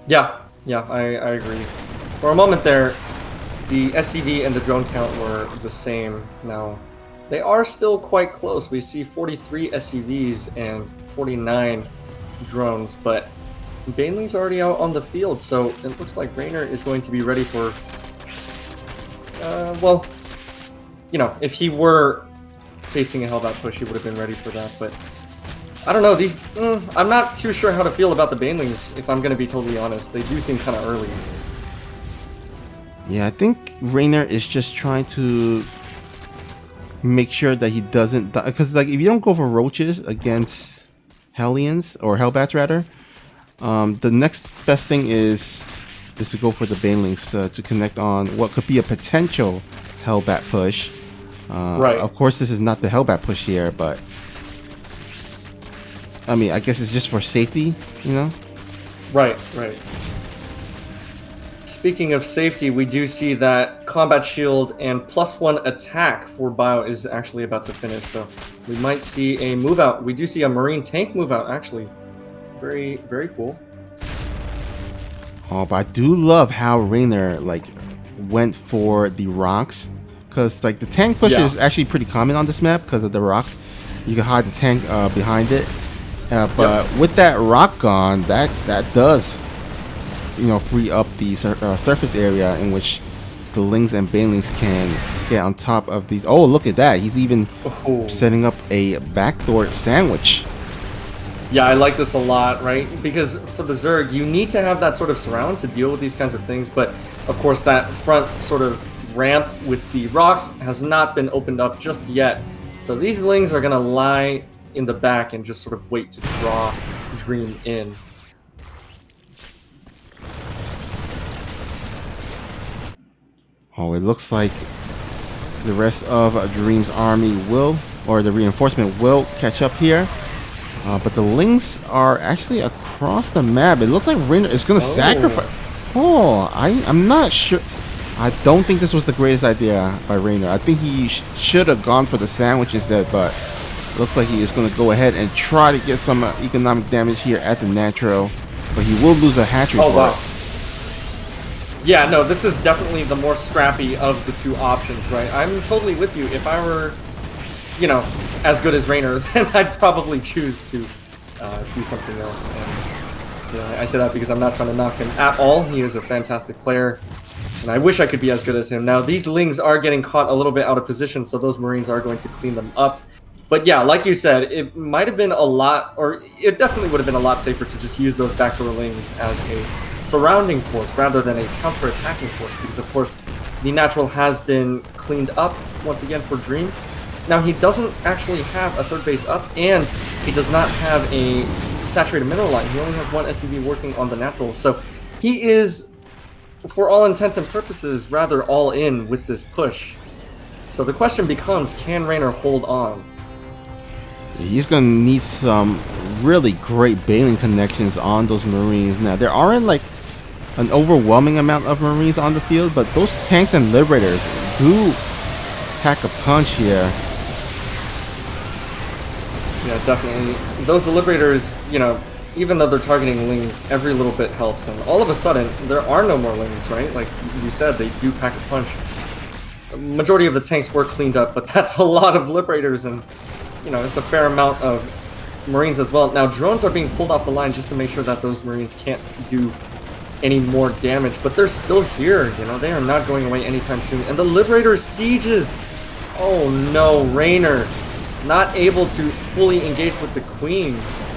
Yeah, I agree. For a moment there, the SCV and the drone count were the same. Now, they are still quite close. We see 43 SCVs and 49 drones, but Baneling's already out on the field, so it looks like Raynor is going to be ready for... well, you know, if he were facing a Hellbat push, he would have been ready for that, but... I don't know, these... I'm not too sure how to feel about the Banelings, if I'm going to be totally honest. They do seem kind of early. Yeah, I think Raynor is just trying to make sure that he doesn't die. Because, like, if you don't go for roaches against Hellions, or Hellbats rather, the next best thing is to go for the Banelings to connect on what could be a potential Hellbat push. Right. Of course, this is not the Hellbat push here, but I mean, I guess it's just for safety, you know? Right. Speaking of safety, we do see that combat shield and +1 attack for Bio is actually about to finish, so we might see a move out. We do see a Marine tank move out, actually. Very, very cool. Oh, but I do love how Raynor, like, went for the rocks. Because, like, the tank push is actually pretty common on this map because of the rock. You can hide the tank behind it. But with that rock gone, that does, you know, free up the surface area in which the Lings and Banelings can get on top of these. Oh, look at that. He's even setting up a backdoor sandwich. Yeah, I like this a lot, right? Because for the Zerg, you need to have that sort of surround to deal with these kinds of things. But, of course, that front sort of ramp with the rocks has not been opened up just yet. So these Lings are going to lie in the back and just sort of wait to draw Dream in. Oh, it looks like the rest of Dream's army will, or the reinforcement will catch up here. But the Lings are actually across the map. It looks like Raynor is going to sacrifice. Oh, I'm not sure. I don't think this was the greatest idea by Raynor. I think he should have gone for the sandwich instead, but looks like he is going to go ahead and try to get some economic damage here at the Nitro. But he will lose a hatchery for it. Yeah, no, this is definitely the more scrappy of the 2 options, right? I'm totally with you. If I were, you know, as good as Raynor, then I'd probably choose to do something else. And you know, I say that because I'm not trying to knock him at all. He is a fantastic player, and I wish I could be as good as him. Now, these Lings are getting caught a little bit out of position, so those Marines are going to clean them up. But yeah, like you said, it might have been a lot, or it definitely would have been a lot safer to just use those backdoor Lings as a surrounding force rather than a counter-attacking force, because of course the natural has been cleaned up once again for Dream. Now he doesn't actually have a 3rd base up, and he does not have a saturated mineral line. He only has 1 SCV working on the natural, so he is, for all intents and purposes, rather all in with this push. So the question becomes, can Raynor hold on? He's going to need some really great bailing connections on those Marines. Now, there aren't like an overwhelming amount of Marines on the field, but those tanks and Liberators do pack a punch here. Yeah, definitely. Those Liberators, you know, even though they're targeting Lings, every little bit helps. And all of a sudden, there are no more Lings, right? Like you said, they do pack a punch. The majority of the tanks were cleaned up, but that's a lot of Liberators, and, you know, it's a fair amount of Marines as well. Now, drones are being pulled off the line just to make sure that those Marines can't do any more damage, but they're still here, you know, they are not going away anytime soon. And the Liberator sieges! Oh no, Raynor not able to fully engage with the Queens.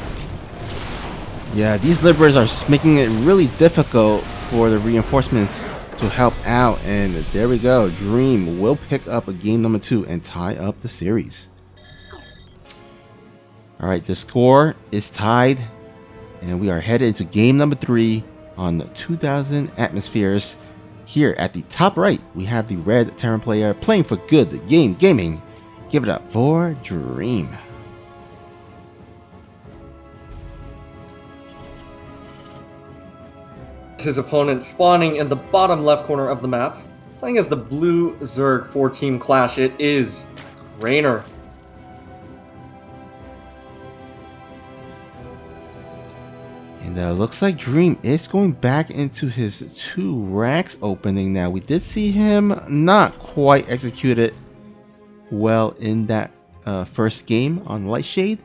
Yeah, these Liberators are making it really difficult for the reinforcements to help out, and there we go. Dream will pick up a game number 2 and tie up the series. Alright, the score is tied, and we are headed into game number 3 on 2000 atmospheres. Here at the top right, we have the red Terran player playing for good game gaming. Give it up for Dream. His opponent spawning in the bottom left corner of the map, playing as the blue Zerg 4-team clash. It is Raynor. And looks like Dream is going back into his 2 racks opening now. We did see him not quite execute it well in that first game on Lightshade.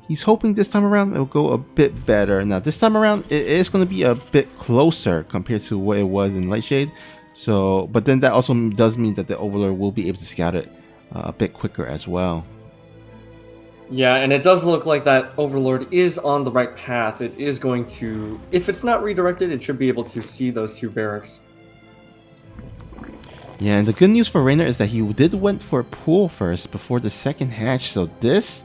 He's hoping this time around it'll go a bit better. Now this time around it is going to be a bit closer compared to what it was in Lightshade. So, but then that also does mean that the Overlord will be able to scout it a bit quicker as well. Yeah, and it does look like that Overlord is on the right path. It is going to, if it's not redirected, it should be able to see those 2 barracks. Yeah, and the good news for Raynor is that he did went for pool first before the second hatch. So this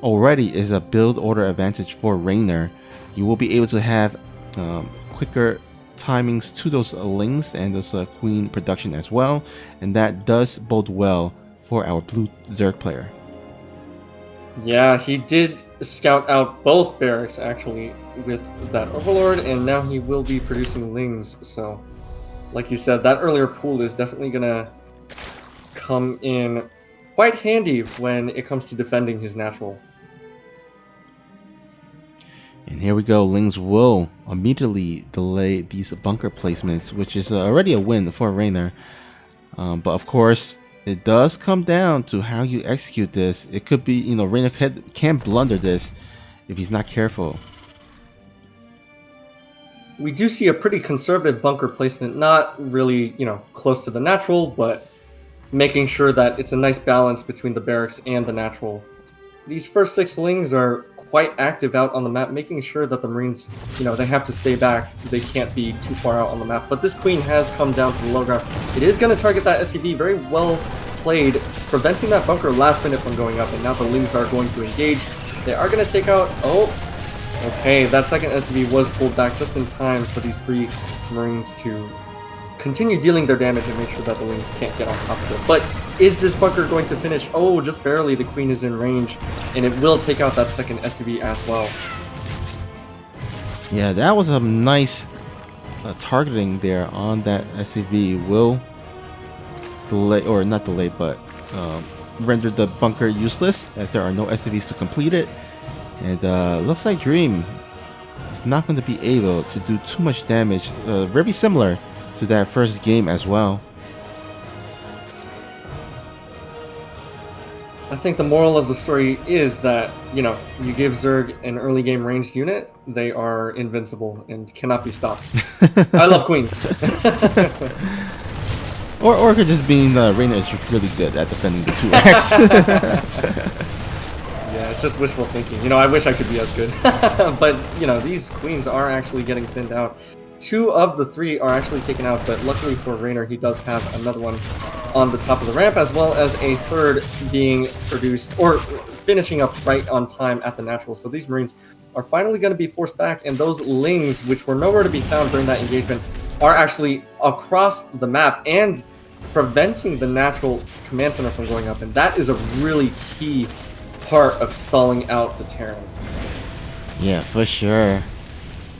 already is a build order advantage for Raynor. You will be able to have quicker timings to those Lings and those Queen production as well. And that does bode well for our blue Zerg player. Yeah, he did scout out both barracks actually with that Overlord, and now he will be producing Lings. So, like you said, that earlier pool is definitely gonna come in quite handy when it comes to defending his natural. And here we go. Lings will immediately delay these bunker placements, which is already a win for Raynor. But of course, it does come down to how you execute this. It could be, you know, Raynor can blunder this if he's not careful. We do see a pretty conservative bunker placement, not really, you know, close to the natural, but making sure that it's a nice balance between the barracks and the natural. These first 6 Lings are quite active out on the map, making sure that the Marines, you know, they have to stay back. They can't be too far out on the map. But this Queen has come down to the low ground. It is going to target that SCV. Very well played, preventing that bunker last minute from going up. And now the Lings are going to engage. They are going to take out... Oh, okay. That second SCV was pulled back just in time for these 3 Marines to continue dealing their damage and make sure that the Lings can't get on top of it. But is this bunker going to finish? Oh, just barely. The Queen is in range, and it will take out that second SCV as well. Yeah, that was a nice targeting there on that SCV. Will delay, or not delay, but render the bunker useless as there are no SCVs to complete it. And looks like Dream is not going to be able to do too much damage. Very similar to that first game as well. I think the moral of the story is that, you know, you give Zerg an early game ranged unit, they are invincible and cannot be stopped. I love Queens. or it could just mean Raynor is just really good at defending the 2 racks. Yeah, it's just wishful thinking. You know, I wish I could be as good. But, you know, these Queens are actually getting thinned out. 2 of the 3 are actually taken out, but luckily for Raynor, he does have another one on the top of the ramp, as well as a 3rd being produced, or finishing up right on time at the natural. So these Marines are finally going to be forced back, and those Lings, which were nowhere to be found during that engagement, are actually across the map and preventing the natural command center from going up, and that is a really key part of stalling out the Terran. Yeah, for sure.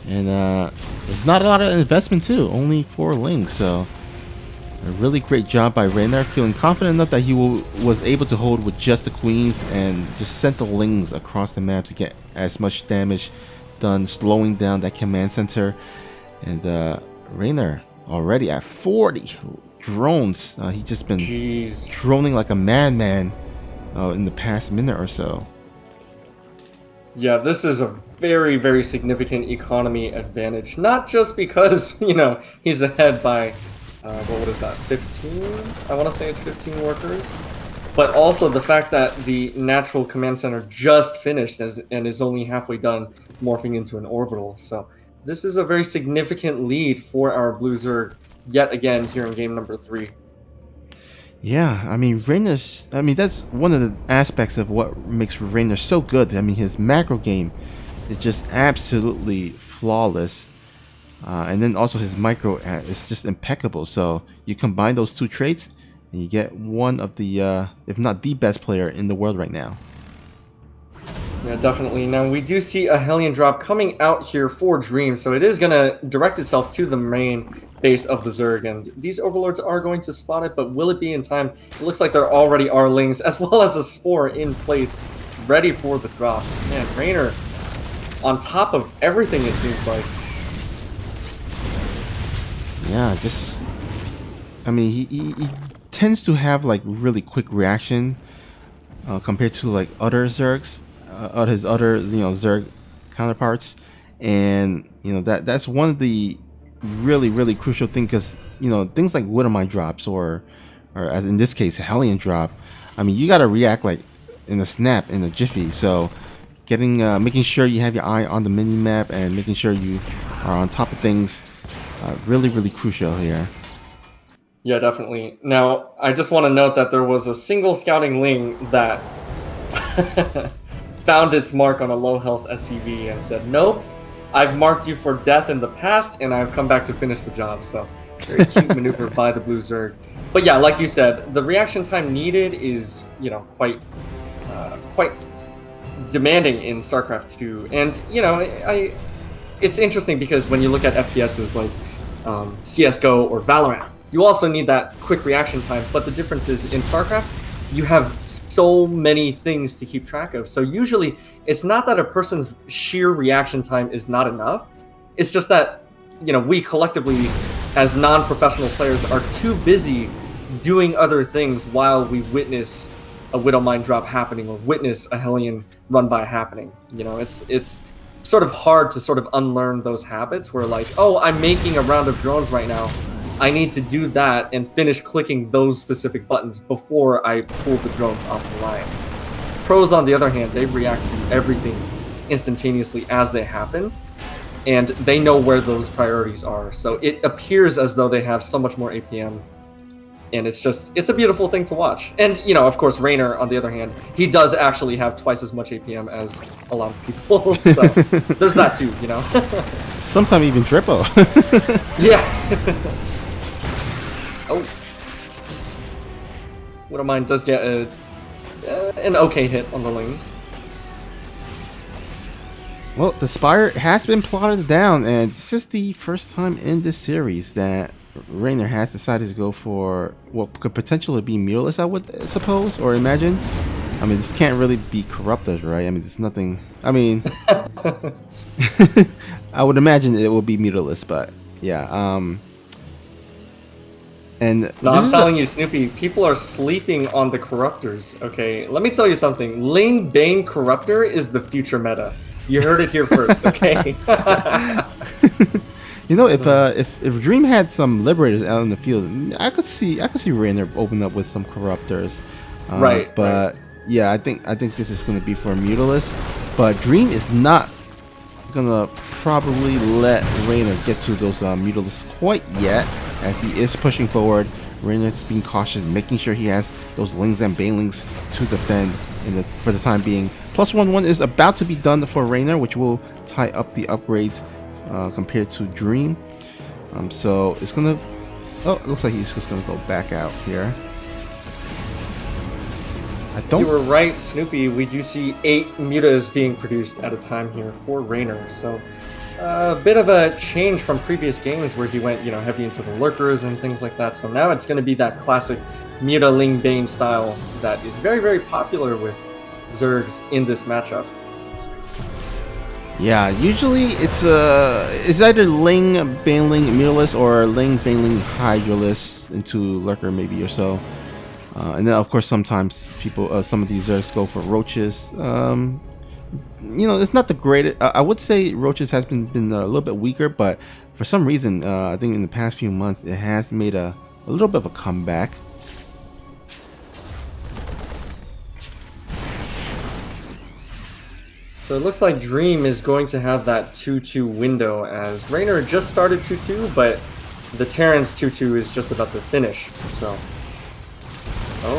And there's not a lot of investment too. Only 4 lings, so a really great job by Raynor, feeling confident enough that he was able to hold with just the queens and just sent the lings across the map to get as much damage done, slowing down that command center. And Raynor already at 40 drones. He's just been droning like a madman in the past minute or so. Yeah, this is a very, very significant economy advantage. Not just because, you know, he's ahead by, what is that, 15? I want to say it's 15 workers. But also the fact that the natural command center just finished and is only halfway done morphing into an orbital. So this is a very significant lead for our Blue Zerg yet again here in game number 3. Yeah, I mean, that's one of the aspects of what makes Raynor so good. I mean, his macro game is just absolutely flawless. And then also his micro is just impeccable. So you combine those 2 traits, and you get one of the, if not the best player in the world right now. Yeah, definitely. Now, we do see a Hellion drop coming out here for Dream, so it is going to direct itself to the main base of the Zerg, and these Overlords are going to spot it, but will it be in time? It looks like there already are lings, as well as a Spore in place, ready for the drop. Man, Raynor on top of everything, it seems like. Yeah, just... I mean, he tends to have, like, really quick reaction compared to, like, other Zergs. His other, you know, Zerg counterparts, and you know that's one of the really crucial things, because you know things like Widowmine drops or as in this case Hellion drop. I mean, you got to react like in a snap, in a jiffy. So getting making sure you have your eye on the mini map and making sure you are on top of things, really crucial here. Yeah, definitely. Now I just want to note that there was a single scouting ling that found its mark on a low health SCV and said, nope, I've marked you for death in the past and I've come back to finish the job. So very cute maneuver by the Blue Zerg. But yeah, like you said, the reaction time needed is, you know, quite demanding in StarCraft 2. And, you know, it's interesting because when you look at FPSs like CSGO or Valorant, you also need that quick reaction time. But the difference is in StarCraft, you have so many things to keep track of. So usually it's not that a person's sheer reaction time is not enough. It's just that, you know, we collectively as non-professional players are too busy doing other things while we witness a Widowmine drop happening or witness a Hellion run by happening. You know, it's sort of hard to sort of unlearn those habits where like, oh, I'm making a round of drones right now. I need to do that and finish clicking those specific buttons before I pull the drones off the line. Pros, on the other hand, they react to everything instantaneously as they happen, and they know where those priorities are. So it appears as though they have so much more APM, and it's a beautiful thing to watch. And, you know, of course, Raynor, on the other hand, he does actually have twice as much APM as a lot of people, so there's that too, you know? Sometimes even triple. Yeah. Oh. Widowmine does get an okay hit on the lings. Well, the Spire has been plotted down, and this is the first time in this series that Raynor has decided to go for what could potentially be Mutalisk, I would suppose, or imagine. I mean, this can't really be Corruptors, right? I mean, there's nothing... I mean... I would imagine it will be Mutalisk, but yeah, and no, I'm telling you, Snoopy, people are sleeping on the Corruptors, okay? Let me tell you something. Ling Bane Corruptor is the future meta. You heard it here first, okay? You know, if Dream had some Liberators out in the field, I could see Raynor open up with some Corruptors. Right. But right. Yeah, I think this is going to be for Mutalisk. But Dream is not gonna probably let Raynor get to those Mutalisks quite yet, as he is pushing forward. Raynor's being cautious, making sure he has those Lings and Banelings to defend for the time being. +1/+1 is about to be done for Raynor, which will tie up the upgrades compared to Dream. So it's gonna... Oh, it looks like he's just gonna go back out here. You were right, Snoopy. We do see 8 mutas being produced at a time here for Raynor. So a bit of a change from previous games where he went, heavy into the lurkers and things like that. So now it's going to be that classic Muta Ling Bane style that is very, very popular with Zergs in this matchup. Yeah, usually it's either Ling Baneling Mutalisk or Ling Baneling Hydralisk into Lurker maybe or so. And then of course sometimes people some of these Zergs go for Roaches. It's not the greatest. I would say Roaches has been a little bit weaker, but for some reason I think in the past few months it has made a little bit of a comeback. So it looks like Dream is going to have that 2-2 window as Raynor just started 2-2, but the Terran's 2-2 is just about to finish. So,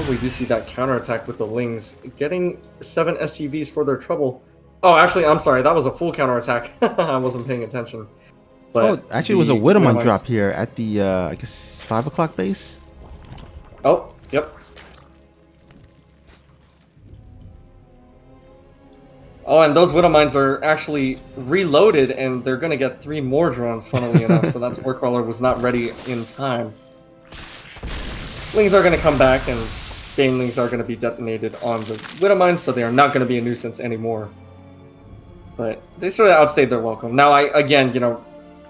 we do see that counterattack with the Lings, getting 7 SCVs for their trouble. Oh, actually, I'm sorry, that was a full counterattack. I wasn't paying attention. But actually, it was a Widowmine drop here at the, I guess, 5 o'clock base? Oh, yep. Oh, and those Widowmines are actually reloaded, and they're going to get 3 more drones, funnily enough, so that's Warcrawler was not ready in time. Lings are going to come back, and Banelings are going to be detonated on the Widowmines, so they are not going to be a nuisance anymore. But they sort of outstayed their welcome. Now,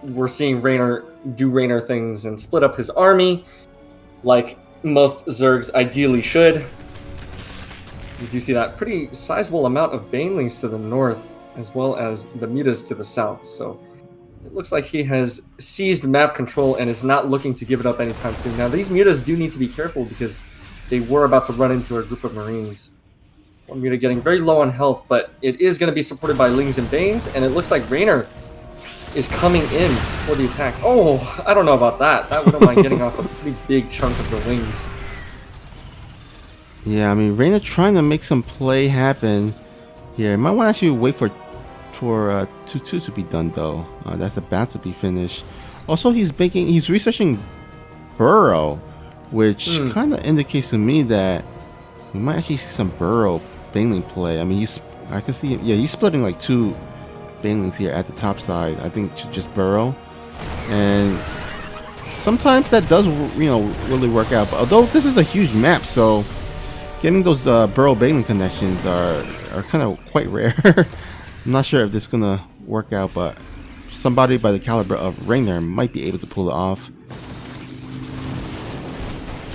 we're seeing Raynor do Raynor things and split up his army, like most Zergs ideally should. You do see that pretty sizable amount of Banelings to the north, as well as the Mutas to the south. So it looks like he has seized map control and is not looking to give it up anytime soon. Now, these Mutas do need to be careful because they were about to run into a group of Marines. One Muta getting very low on health, but it is going to be supported by Lings and Banes, and it looks like Raynor is coming in for the attack. Oh, I don't know about that. That wouldn't mind getting off a pretty big chunk of the Lings. Yeah, I mean, Raynor trying to make some play happen here. Might want to actually wait for 2-2 to be done, though. That's about to be finished. Also, he's researching Burrow, which kind of indicates to me that we might actually see some Burrow Baneling play. I mean, I can see, he's splitting like 2 Banelings here at the top side. I think just Burrow, and sometimes that does, really work out. But although this is a huge map, so getting those Burrow Baneling connections are kind of quite rare. I'm not sure if this is gonna work out, but somebody by the caliber of Raynor might be able to pull it off.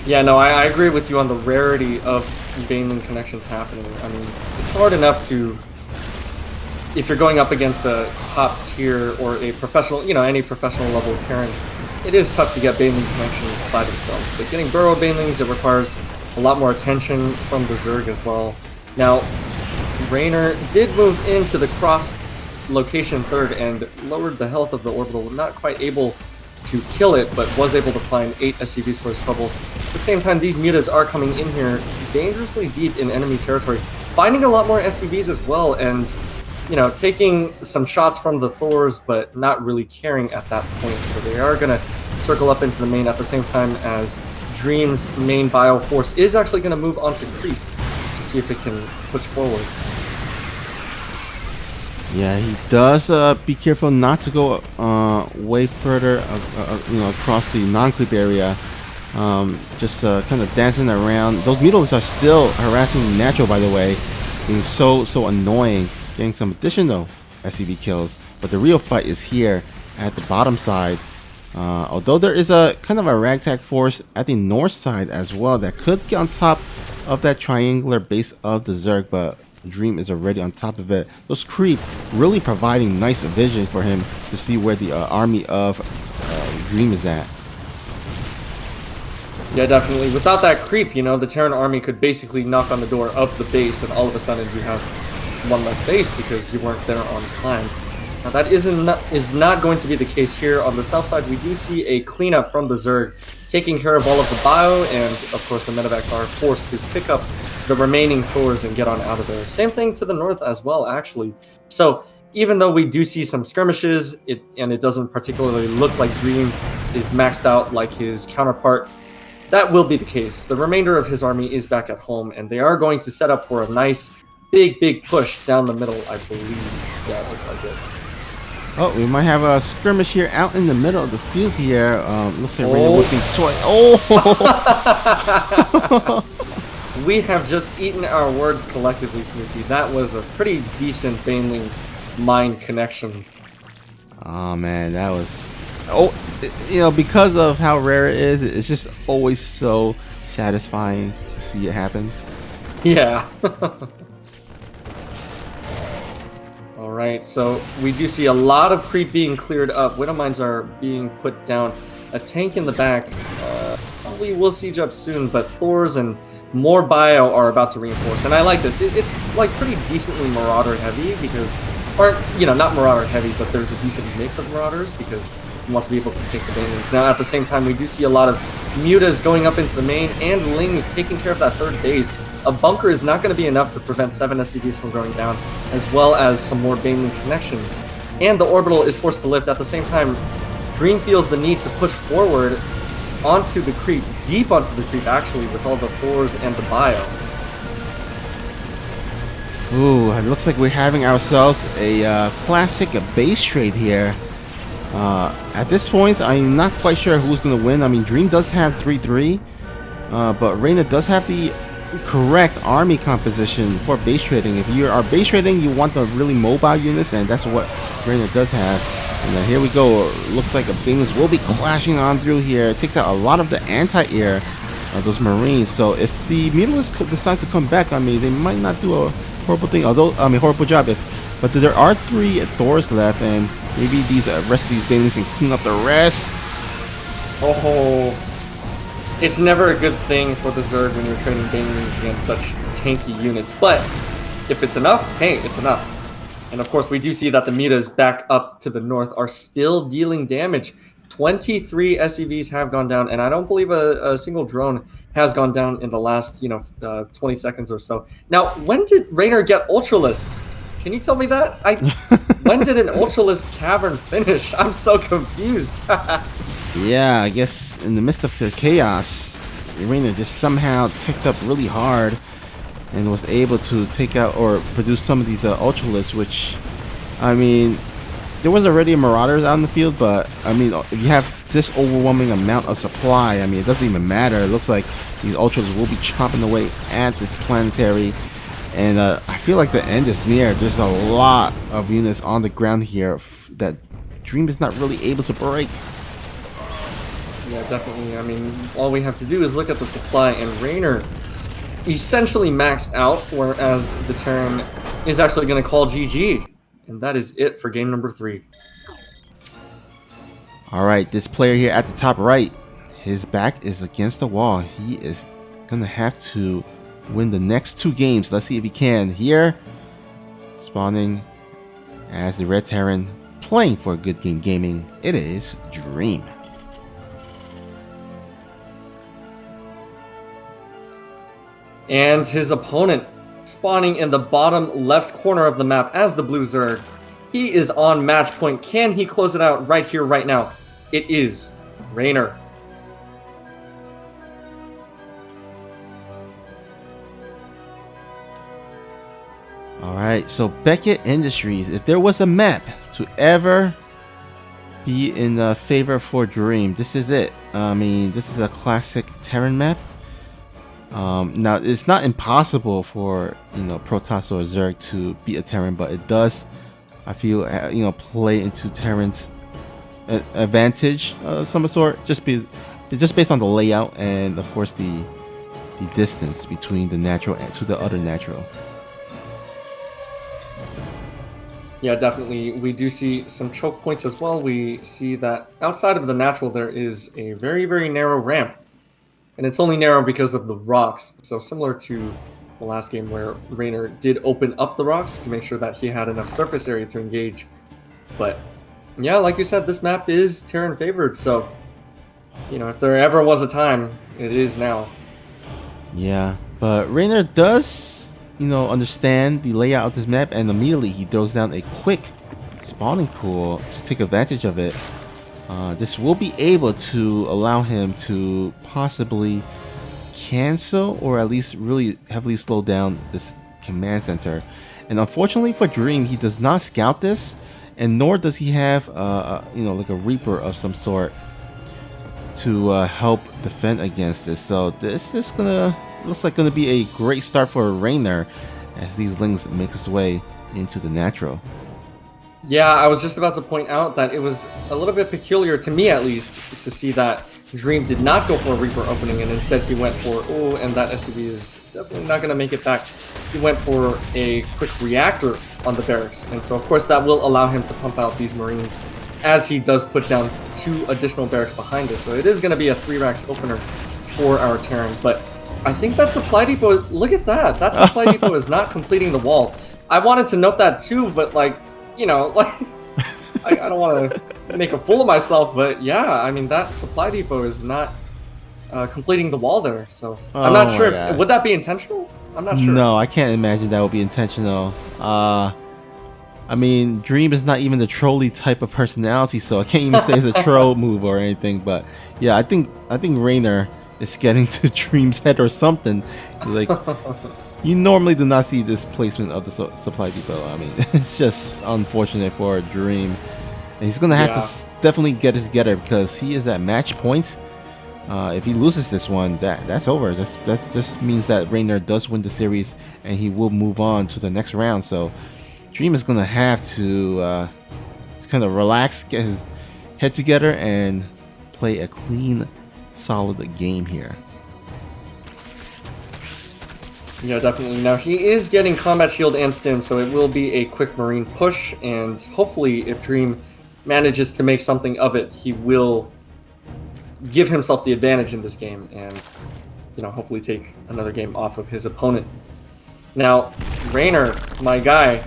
Yeah, no, I agree with you on the rarity of Baneling connections happening. I mean, it's hard enough to, if you're going up against a top tier or a professional, any professional level Terran, it is tough to get Baneling connections by themselves. But getting Burrow Banelings, it requires a lot more attention from the Zerg as well. Now, Raynor did move into the cross location third and lowered the health of the orbital. Not quite able to kill it, but was able to find 8 SCVs for his troubles. At the same time, these mutas are coming in here dangerously deep in enemy territory, finding a lot more SCVs as well, and taking some shots from the Thors, but not really caring at that point. So they are going to circle up into the main at the same time as Dream's main bio force is actually going to move onto creep to see if it can push forward. Yeah, he does be careful not to go way further, across the non-creep area. Just kind of dancing around. Those Mutalisks are still harassing Natural, by the way, being so annoying. Getting some additional SCV kills, but the real fight is here at the bottom side. Although there is a kind of a ragtag force at the north side as well that could get on top of that triangular base of the Zerg, but Dream is already on top of it. Those creep really providing nice vision for him to see where the army of Dream is at. Yeah, definitely. Without that creep, the Terran army could basically knock on the door of the base, and all of a sudden you have one less base because you weren't there on time. Now that is not going to be the case here. On the south side, we do see a cleanup from the Zerg, taking care of all of the bio, and of course the medevacs are forced to pick up the remaining Thors and get on out of there. Same thing to the north as well, actually. So even though we do see some skirmishes, it doesn't particularly look like Dream is maxed out like his counterpart that will be the case. The remainder of his army is back at home, and they are going to set up for a nice, big push down the middle, I believe. Yeah, it looks like it. Oh, we might have a skirmish here out in the middle of the field here. Looks like Raynor whipping toy. Oh! We have just eaten our words collectively, Snoopy. That was a pretty decent Baneling mine connection. Oh man, that was... Oh, you know, because of how rare it is, it's just always so satisfying to see it happen. Yeah. Alright, so we do see a lot of creep being cleared up. Widow mines are being put down. A tank in the back. Probably will siege up soon, but Thors and more bio are about to reinforce. And I like this. It's like pretty decently Marauder heavy because... Or, you know, not Marauder heavy, but there's a decent mix of Marauders because you want to be able to take the Banelings. Now, at the same time, we do see a lot of Mutas going up into the main and Lings taking care of that third base. A bunker is not going to be enough to prevent 7 SCVs from going down, as well as some more Baneling connections. And the Orbital is forced to lift. At the same time, Dream feels the need to push forward onto the creep, deep onto the creep, actually, with all the Thors and the bio. Ooh, it looks like we're having ourselves a classic base trade here. At this point, I'm not quite sure who's going to win. I mean, Dream does have 3-3, but Raynor does have the correct army composition for base trading. If you are base trading, you want the really mobile units, and that's what Raynor does have. And then here we go. Looks like a Banelings will be clashing on through here. It takes out a lot of the anti-air of those Marines. So if the Mutalisk decides to come back, I mean, they might not do a horrible thing, although I mean horrible job. But there are 3 Thors left, and maybe these rest of these Banelings can clean up the rest. Oh, it's never a good thing for the Zerg when you're trading Banelings against such tanky units. But if it's enough, hey, it's enough. And of course, we do see that the Mutas back up to the north are still dealing damage. 23 SCVs have gone down, and I don't believe a single drone has gone down in the last, 20 seconds or so. Now, when did Raynor get Ultralisks? Can you tell me that? When did an Ultralisk cavern finish? I'm so confused. Yeah, I guess in the midst of the chaos, Raynor just somehow ticked up really hard and was able to take out or produce some of these Ultralisks, which, I mean, there was already Marauders out in the field, but I mean, if you have this overwhelming amount of supply, I mean, it doesn't even matter. It looks like these Ultras will be chopping away at this planetary, and I feel like the end is near. There's a lot of units on the ground here that Dream is not really able to break. Yeah, definitely. I mean, all we have to do is look at the supply, and Raynor essentially maxed out, whereas the Terran is actually going to call GG. And that is it for game number 3. Alright, this player here at the top right, his back is against the wall. He is going to have to win the next 2 games. Let's see if he can. Here, spawning as the Red Terran, playing for Good Game Gaming, it is Dream. And his opponent spawning in the bottom left corner of the map as the Blue Zerg. He is on match point. Can he close it out right here, right now? It is Raynor. Alright, so Beckett Industries, if there was a map to ever be in favor for Dream, this is it. I mean, this is a classic Terran map. Now, it's not impossible for, Protoss or Zerg to beat a Terran, but it does, I feel, play into Terran's advantage of some sort, just based on the layout and, of course, the distance between the natural and to the other natural. Yeah, definitely. We do see some choke points as well. We see that outside of the natural, there is a very, very narrow ramp. And it's only narrow because of the rocks. So similar to the last game where Raynor did open up the rocks to make sure that he had enough surface area to engage. But yeah, like you said, this map is Terran favored. So, if there ever was a time, it is now. Yeah, but Raynor does, understand the layout of this map, and immediately he throws down a quick spawning pool to take advantage of it. This will be able to allow him to possibly cancel or at least really heavily slow down this command center. And unfortunately for Dream, he does not scout this, and nor does he have like a Reaper of some sort to help defend against this. So this is looks like gonna be a great start for Raynor as these Lings make its way into the natural. Yeah, I was just about to point out that it was a little bit peculiar to me, at least, to see that Dream did not go for a Reaper opening, and instead he went for, and that SCV is definitely not going to make it back. He went for a quick reactor on the barracks, and so of course that will allow him to pump out these Marines as he does put down 2 additional barracks behind us. So it is going to be a 3 racks opener for our Terrans, but I think that supply depot, look at that, that supply depot is not completing the wall. I wanted to note that too, but like, I don't want to make a fool of myself, but yeah, I mean, that supply depot is not completing the wall there. So I'm not sure if, would that be intentional? I'm not sure. No, I can't imagine that would be intentional. I mean, Dream is not even the trolly type of personality, so I can't even say it's a troll move or anything. But yeah, I think Raynor is getting to Dream's head or something. Like, you normally do not see this placement of the supply depot. I mean, it's just unfortunate for Dream. And he's going to have to definitely get it together because he is at match point. If he loses this one, that's over. That just means that Raynor does win the series and he will move on to the next round. So Dream is going to have to kind of relax, get his head together, and play a clean, solid game here. Yeah, definitely. Now, he is getting combat shield and stim, so it will be a quick Marine push, and hopefully, if Dream manages to make something of it, he will give himself the advantage in this game, and, hopefully take another game off of his opponent. Now, Raynor, my guy,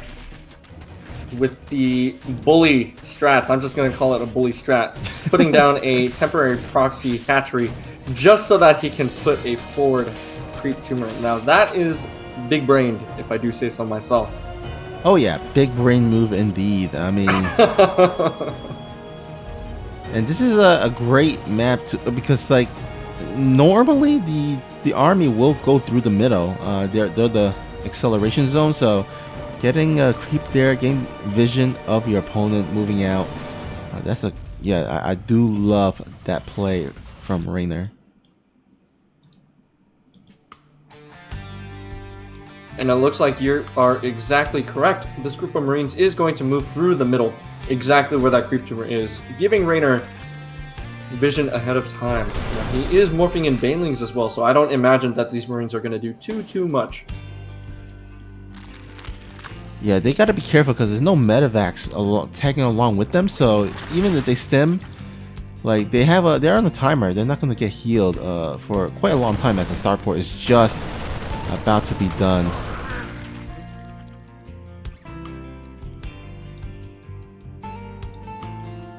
with the bully strats, I'm just going to call it a bully strat, putting down a temporary proxy hatchery just so that he can put a forward creep tumor. Now that is big brained, if I do say so myself. Oh yeah, big brain move indeed. I mean, and this is a great map because like normally the army will go through the middle. They're the acceleration zone, so getting a creep there, getting vision of your opponent moving out. I do love that play from Raynor. And it looks like you are exactly correct. This group of Marines is going to move through the middle, exactly where that creep tumor is, giving Raynor vision ahead of time. Now, he is morphing in Banelings as well, so I don't imagine that these Marines are going to do too much. Yeah, they got to be careful because there's no medevacs tagging along with them. So even if they stim, like they're on a timer, they're not going to get healed for quite a long time as the starport is just about to be done.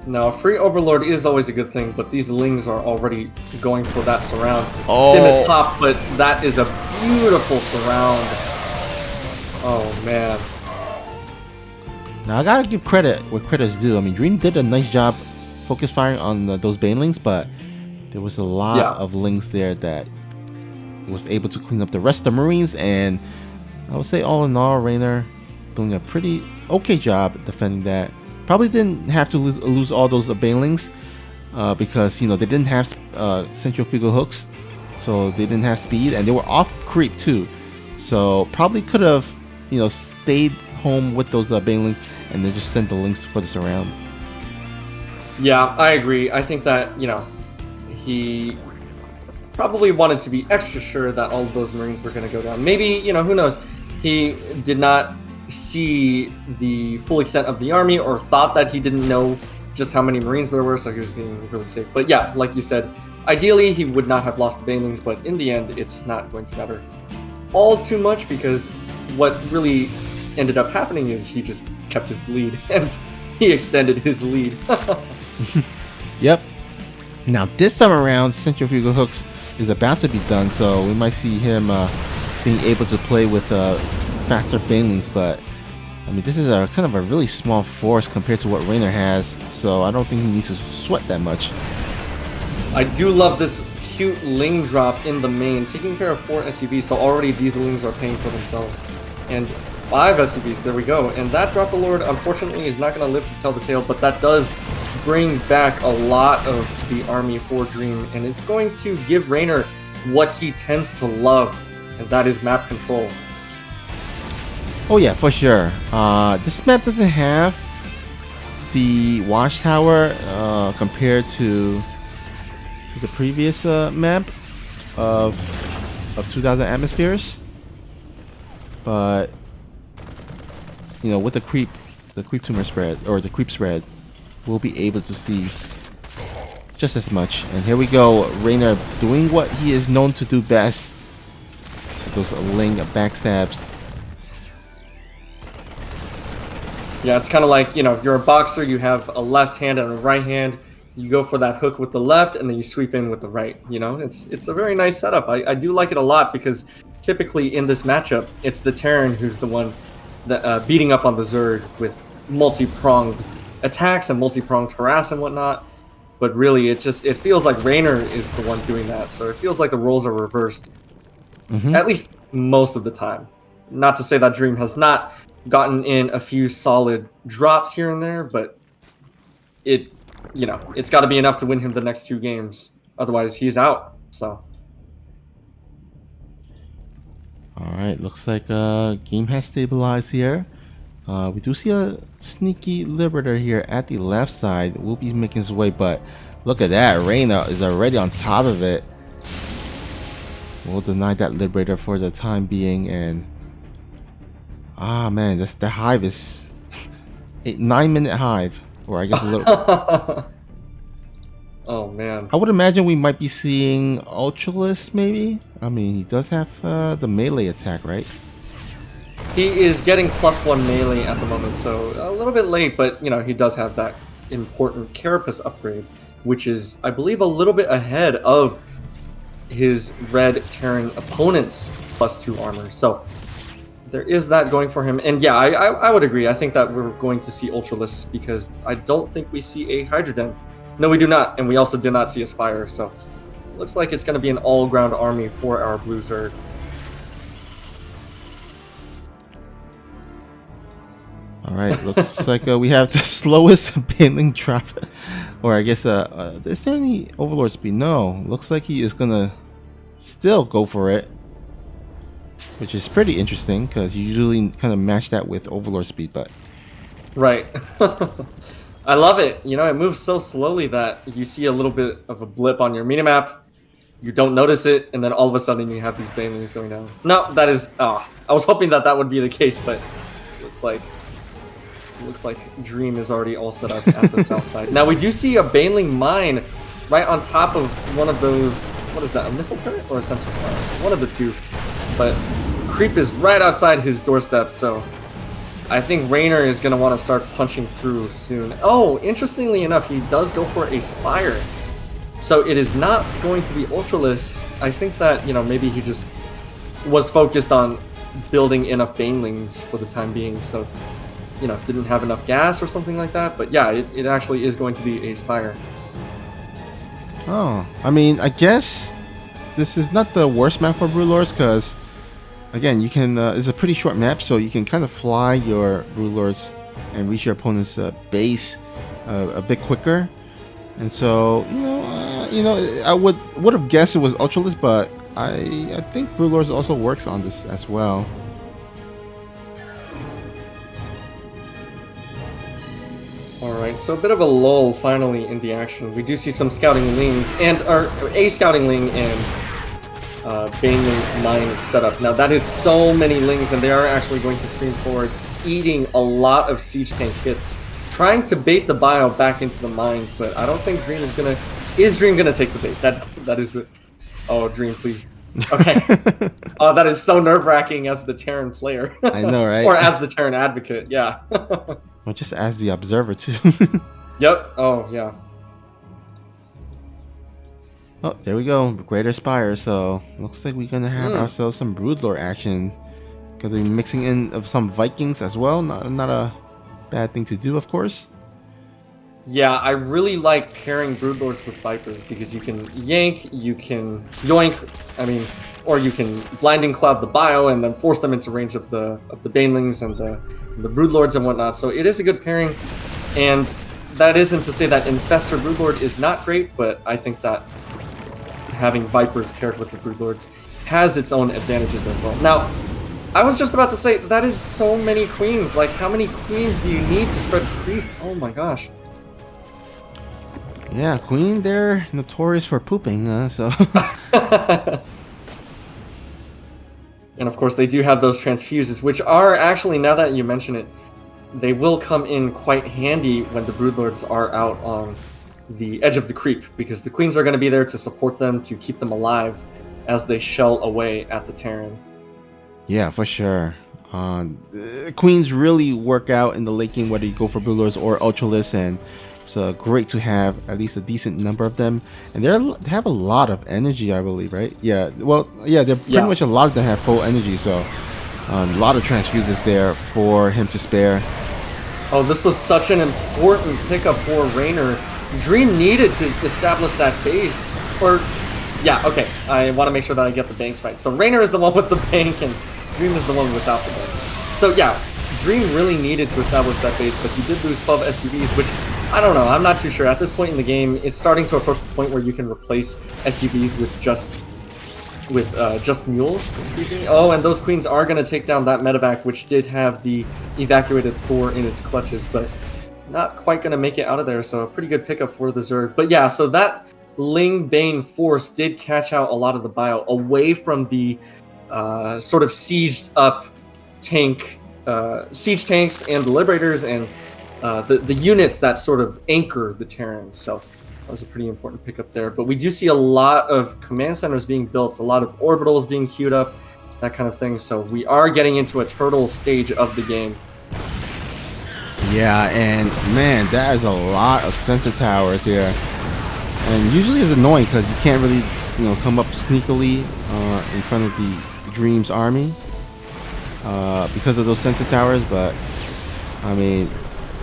Now, a free overlord is always a good thing, but these Lings are already going for that surround. Oh. Stim is popped, but that is a beautiful surround. Oh, man. Now, I gotta give credit where credit's due. I mean, Dream did a nice job focus firing on those Banelings, but there was a lot of Lings there that was able to clean up the rest of the Marines, and I would say all in all, Raynor doing a pretty okay job defending that. Probably didn't have to lose all those Banelings because they didn't have centrifugal hooks, so they didn't have speed, and they were off creep too. So probably could have stayed home with those Banelings and then just sent the Lings for the surround. Yeah, I agree. I think that he probably wanted to be extra sure that all of those Marines were going to go down. Maybe who knows? He did not see the full extent of the army, or thought that he didn't know just how many Marines there were, so he was being really safe. But yeah, like you said, ideally he would not have lost the Banelings, but in the end it's not going to matter all too much, because what really ended up happening is he just kept his lead and he extended his lead. Yep. Now this time around, centrifugal hooks is about to be done, so we might see him being able to play with faster Banelings, but I mean, this is a kind of a really small force compared to what Raynor has, so I don't think he needs to sweat that much. I do love this cute Ling drop in the main, taking care of 4 SCVs, so already these Lings are paying for themselves. And 5 SCVs, there we go. And that Drop the Lord, unfortunately, is not going to live to tell the tale, but that does bring back a lot of the army for Dream, and it's going to give Raynor what he tends to love, and that is map control. Oh yeah, for sure. This map doesn't have the watchtower compared to the previous map of 2000 atmospheres, but you know, with the creep tumor spread or the creep spread, we'll be able to see just as much. And here we go, Raynor doing what he is known to do best, those Ling backstabs. Yeah, it's kind of like, you know, you're a boxer, you have a left hand and a right hand, you go for that hook with the left, and then you sweep in with the right, you know? It's a very nice setup. I do like it a lot, because typically in this matchup, it's the Terran who's the one that, beating up on the Zerg with multi-pronged attacks and multi-pronged harass and whatnot. But really, it feels like Raynor is the one doing that, so it feels like the roles are reversed. At least most of the time. Not to say that Dream has not gotten in a few solid drops here and there, but you know, it's got to be enough to win him the next 2 games. Otherwise, he's out. So. All right, looks like game has stabilized here. We do see a sneaky Liberator here at the left side. Will be making his way, but look at that. Raynor is already on top of it. We'll deny that Liberator for the time being, and man, the hive is a 9-minute hive, or I guess a little. Oh man. I would imagine we might be seeing Ultralist, maybe. I mean, he does have the melee attack, right? He is getting +1 melee at the moment, so a little bit late, but you know, he does have that important Carapace upgrade, which is, I believe, a little bit ahead of his red Terran opponent's +2 armor. So there is that going for him. And yeah, I would agree. I think that we're going to see Ultralists, because I don't think we see a Hydroden. No, we do not, and we also did not see a Spire, so looks like it's going to be an all-ground army for our Blue Zerg. Alright, looks like we have the slowest Baneling drop. Or I guess, is there any Overlord speed? No, looks like he is going to still go for it. Which is pretty interesting, because you usually kind of match that with Overlord speed, but... Right. I love it. You know, it moves so slowly that you see a little bit of a blip on your minimap, you don't notice it, and then all of a sudden you have these Banelings going down. No, that is... I was hoping that that would be the case, but it looks like Dream is already all set up at the south side. Now, we do see a Baneling mine right on top of one of those... What is that, a missile turret or a sensor tower? One of the two. But Creep is right outside his doorstep, so I think Raynor is going to want to start punching through soon. Oh, interestingly enough, he does go for a Spire. So it is not going to be Ultraless. I think that, you know, maybe he just was focused on building enough Banelings for the time being, so, you know, didn't have enough gas or something like that. But yeah, it actually is going to be a Spire. Oh, I mean, I guess this is not the worst map for Brewlords, because again, you can it's a pretty short map, so you can kind of fly your Brewlords and reach your opponent's base a bit quicker. And so, you know, I would have guessed it was Ultralist, but I think Brewlords also works on this as well. Alright, so a bit of a lull finally in the action. We do see some Scouting Lings, and a Scouting Ling and Baneling mine setup. Now that is so many Lings, and they are actually going to stream forward, eating a lot of Siege Tank hits, trying to bait the bio back into the mines, but I don't think Dream is gonna... Is Dream gonna take the bait? That is the... Oh, Dream, please. Okay. Oh, that is so nerve-wracking as the Terran player. I know, right? Or as the Terran advocate, yeah. Or just as the observer, too. Yep. Oh, yeah. Oh, there we go. Greater Spire. So, looks like we're going to have ourselves some Broodlord action Gonna be mixing in of some Vikings as well. Not a bad thing to do, of course. Yeah, I really like pairing Broodlords with Vipers because you can yank, you can yoink, I mean, or you can blinding cloud the bio and then force them into range of the Banelings and the Broodlords and whatnot. So it is a good pairing, and that isn't to say that Infestor Broodlord is not great, but I think that having Vipers paired with the Broodlords has its own advantages as well. Now, I was just about to say, that is so many queens. Like, how many queens do you need to spread creep? Oh my gosh. Yeah, Queen, they're notorious for pooping, so... And of course, they do have those transfuses, which are actually, now that you mention it, they will come in quite handy when the Broodlords are out on the edge of the creep, because the queens are going to be there to support them, to keep them alive as they shell away at the Terran. Yeah, for sure. Queens really work out in the late game, whether you go for Broodlords or Ultralists, and it's great to have at least a decent number of them. And they have a lot of energy, I believe, right? Yeah, well, yeah, they're pretty much a lot of them have full energy, so a lot of transfuses there for him to spare. Oh, this was such an important pickup for Raynor. Dream needed to establish that base, or... Yeah, okay, I want to make sure that I get the banks right. So Raynor is the one with the bank, and Dream is the one without the bank. So yeah, Dream really needed to establish that base, but he did lose 12 SUVs, which, I don't know, I'm not too sure. At this point in the game, it's starting to approach the point where you can replace SUVs with just mules, excuse me. Oh, and those queens are going to take down that medevac, which did have the evacuated Thor in its clutches, but not quite going to make it out of there, so a pretty good pickup for the Zerg. But yeah, so that Ling Bane force did catch out a lot of the bio away from the sort of sieged up siege tanks and the Liberators and the units that sort of anchor the Terran. So that was a pretty important pickup there. But we do see a lot of command centers being built, a lot of orbitals being queued up, that kind of thing. So we are getting into a turtle stage of the game. Yeah, and man, that is a lot of sensor towers here. And usually it's annoying because you can't really, come up sneakily in front of the Dream's army because of those sensor towers. But I mean,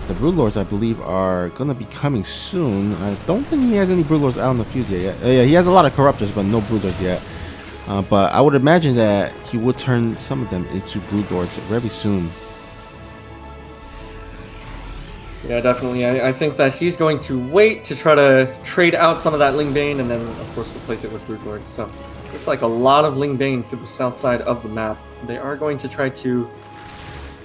the Broodlords, I believe, are gonna be coming soon. I don't think he has any Broodlords out in the field yet. Yeah, he has a lot of Corruptors, but no Broodlords yet. But I would imagine that he would turn some of them into Broodlords very soon. Yeah, definitely. I think that he's going to wait to try to trade out some of that Ling Bane and then, of course, replace it with Broodlords. So, looks like a lot of Ling Bane to the south side of the map. They are going to try to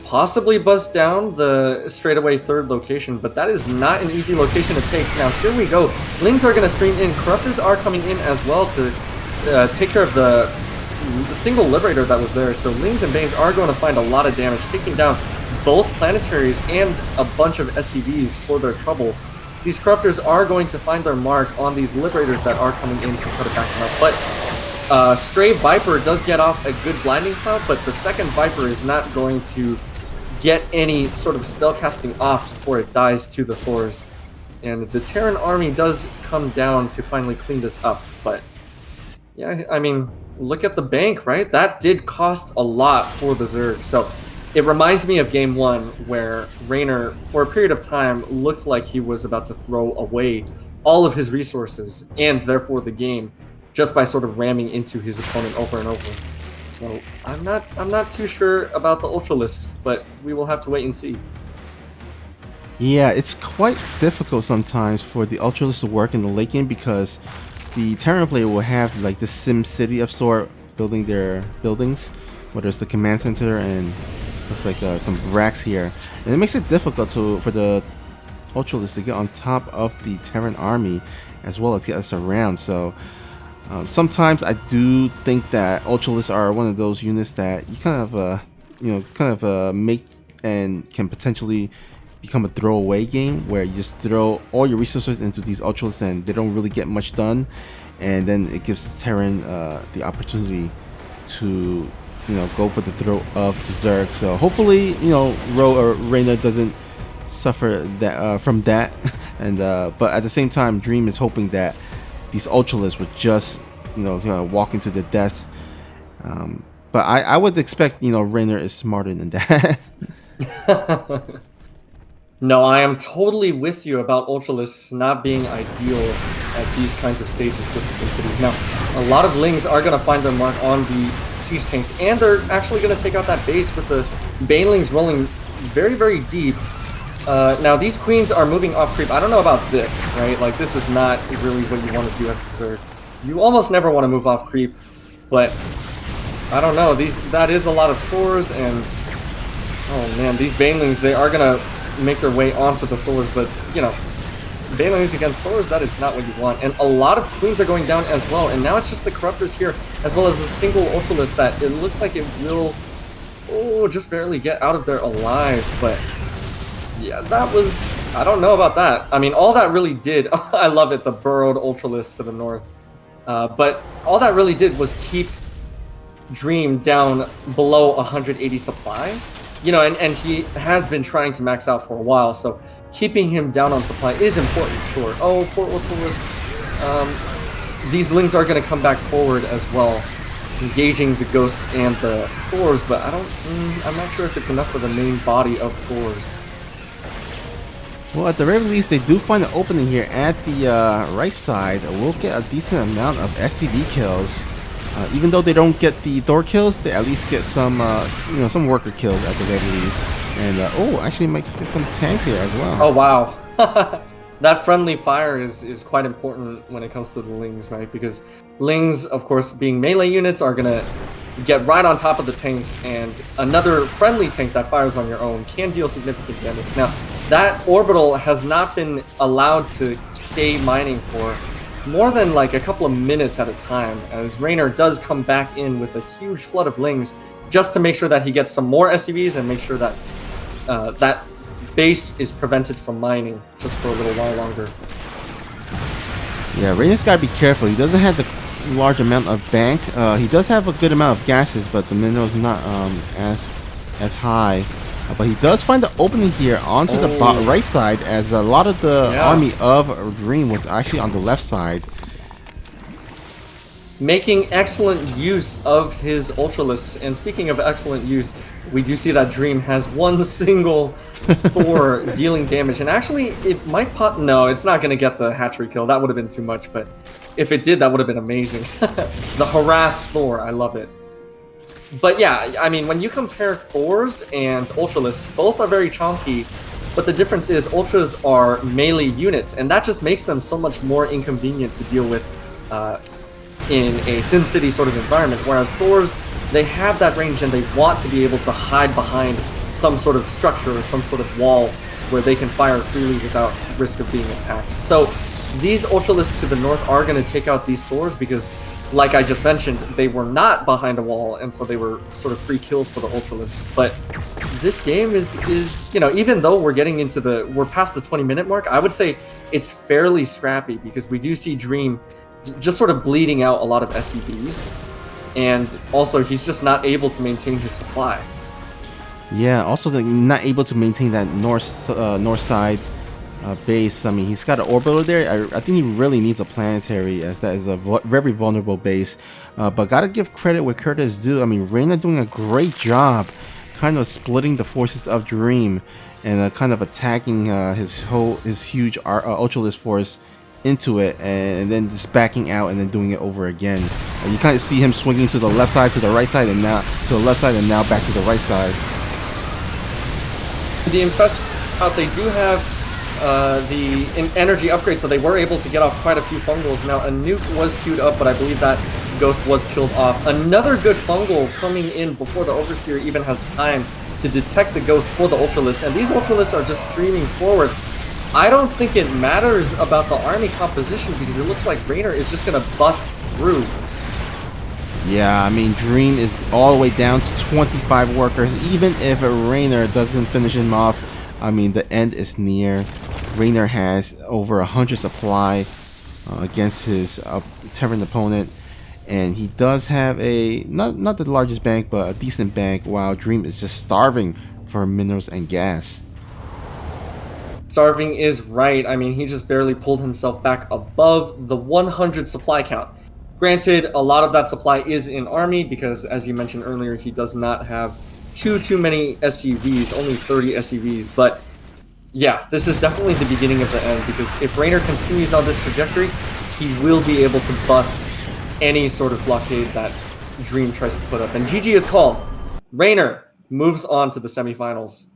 possibly buzz down the straightaway third location, but that is not an easy location to take. Now, here we go. Lings are going to stream in. Corruptors are coming in as well to take care of the single Liberator that was there. So, Lings and Banes are going to find a lot of damage, taking down both planetaries and a bunch of SCVs for their trouble. These Corruptors are going to find their mark on these Liberators that are coming in to try to back them up. But Stray Viper does get off a good Blinding Cloud, but the second Viper is not going to get any sort of spellcasting off before it dies to the Thors. And the Terran army does come down to finally clean this up. But yeah, I mean, look at the bank, right? That did cost a lot for the Zerg. So it reminds me of Game 1, where Raynor, for a period of time, looked like he was about to throw away all of his resources, and therefore the game, just by sort of ramming into his opponent over and over. So I'm not too sure about the Ultralists, but we will have to wait and see. Yeah, it's quite difficult sometimes for the Ultralists to work in the late game because the Terran player will have like the Sim City of sort building their buildings, whether it's the command center and looks like some racks here, and it makes it difficult for the Ultralists to get on top of the Terran army as well as get us around. So sometimes I do think that Ultralists are one of those units that you kind of make and can potentially become a throwaway game where you just throw all your resources into these Ultralists and they don't really get much done, and then it gives Terran the opportunity to go for the throw of the Zerg. So hopefully, Raynor doesn't suffer that from that. And but at the same time, Dream is hoping that these Ultralists would just, walk into the deaths but I would expect, you know, Raynor is smarter than that. No, I am totally with you about Ultralisks not being ideal at these kinds of stages with the SimCities. Now, a lot of Lings are going to find their mark on the siege tanks, and they're actually going to take out that base with the Banelings rolling very, very deep. Now, these Queens are moving off creep. I don't know about this, right? Like, this is not really what you want to do as the Zerg. You almost never want to move off creep, but I don't know. That is a lot of 4s, and oh man, these Banelings, they are going to make their way onto the Thors, but, you know, Banelings against Thors, that is not what you want. And a lot of Queens are going down as well, and now it's just the Corruptors here, as well as a single Ultralist that it looks like it will, just barely get out of there alive, but yeah, that was, I don't know about that. I mean, all that really did, I love it, the burrowed Ultralist to the north, but all that really did was keep Dream down below 180 supply. You know, and he has been trying to max out for a while, so keeping him down on supply is important, sure. Oh, poor Ultralist. These Lings are going to come back forward as well, engaging the Ghosts and the Thors, but I'm not sure if it's enough for the main body of Thors. Well, at the very least, they do find an opening here at the right side. We'll get a decent amount of SCV kills. Even though they don't get the Thor kills, they at least get some, you know, some worker kills at the very least. And actually, might get some tanks here as well. Oh wow, that friendly fire is quite important when it comes to the Lings, right? Because Lings, of course, being melee units, are gonna get right on top of the tanks, and another friendly tank that fires on your own can deal significant damage. Now, that orbital has not been allowed to stay mining for more than like a couple of minutes at a time, as Raynor does come back in with a huge flood of Lings just to make sure that he gets some more SCVs and make sure that that base is prevented from mining just for a little while longer. Yeah, Raynor's got to be careful. He doesn't have the large amount of bank. He does have a good amount of gases, but the mineral's not as high. But he does find the opening here onto the right side, as a lot of the army of Dream was actually on the left side. Making excellent use of his Ultralisks. And speaking of excellent use, we do see that Dream has one single Thor dealing damage. And actually, it might pop... No, it's not going to get the hatchery kill. That would have been too much. But if it did, that would have been amazing. The harassed Thor. I love it. But yeah, I mean, when you compare Thors and Ultralisks, both are very chonky, but the difference is Ultras are melee units, and that just makes them so much more inconvenient to deal with in a SimCity sort of environment, whereas Thors, they have that range and they want to be able to hide behind some sort of structure or some sort of wall where they can fire freely without risk of being attacked. So these Ultralisks to the north are going to take out these Thors because, like I just mentioned, they were not behind a wall, and so they were sort of free kills for the Ultralisks. But this game is you know, even though we're past the 20-minute mark, I would say it's fairly scrappy because we do see Dream just sort of bleeding out a lot of SCVs, and also he's just not able to maintain his supply. Yeah, also not able to maintain that north side base. I mean, he's got an orbital there. I think he really needs a planetary, as that is a very vulnerable base. But gotta give credit where credit is due. I mean, Raynor doing a great job kind of splitting the forces of Dream and kind of attacking his huge Ultralist force into it, and then just backing out and then doing it over again. And you kind of see him swinging to the left side, to the right side, and now to the left side, and now back to the right side. The infest out, they do have the energy upgrade, so they were able to get off quite a few fungals. Now, a nuke was queued up, but I believe that ghost was killed off. Another good fungal coming in before the Overseer even has time to detect the ghost for the Ultralists, and these Ultralists are just streaming forward. I don't think it matters about the army composition because it looks like Raynor is just going to bust through. Yeah, I mean, Dream is all the way down to 25 workers. Even if Raynor doesn't finish him off, I mean, the end is near. Raynor has over 100 supply against his Terran opponent, and he does have a not the largest bank, but a decent bank, while Dream is just starving for minerals and gas. Starving is right. I mean, he just barely pulled himself back above the 100 supply count. Granted, a lot of that supply is in Army because, as you mentioned earlier, he does not have too many SCVs, only 30 SCVs. But yeah, this is definitely the beginning of the end because if Raynor continues on this trajectory, he will be able to bust any sort of blockade that Dream tries to put up. And GG is called. Raynor moves on to the semifinals.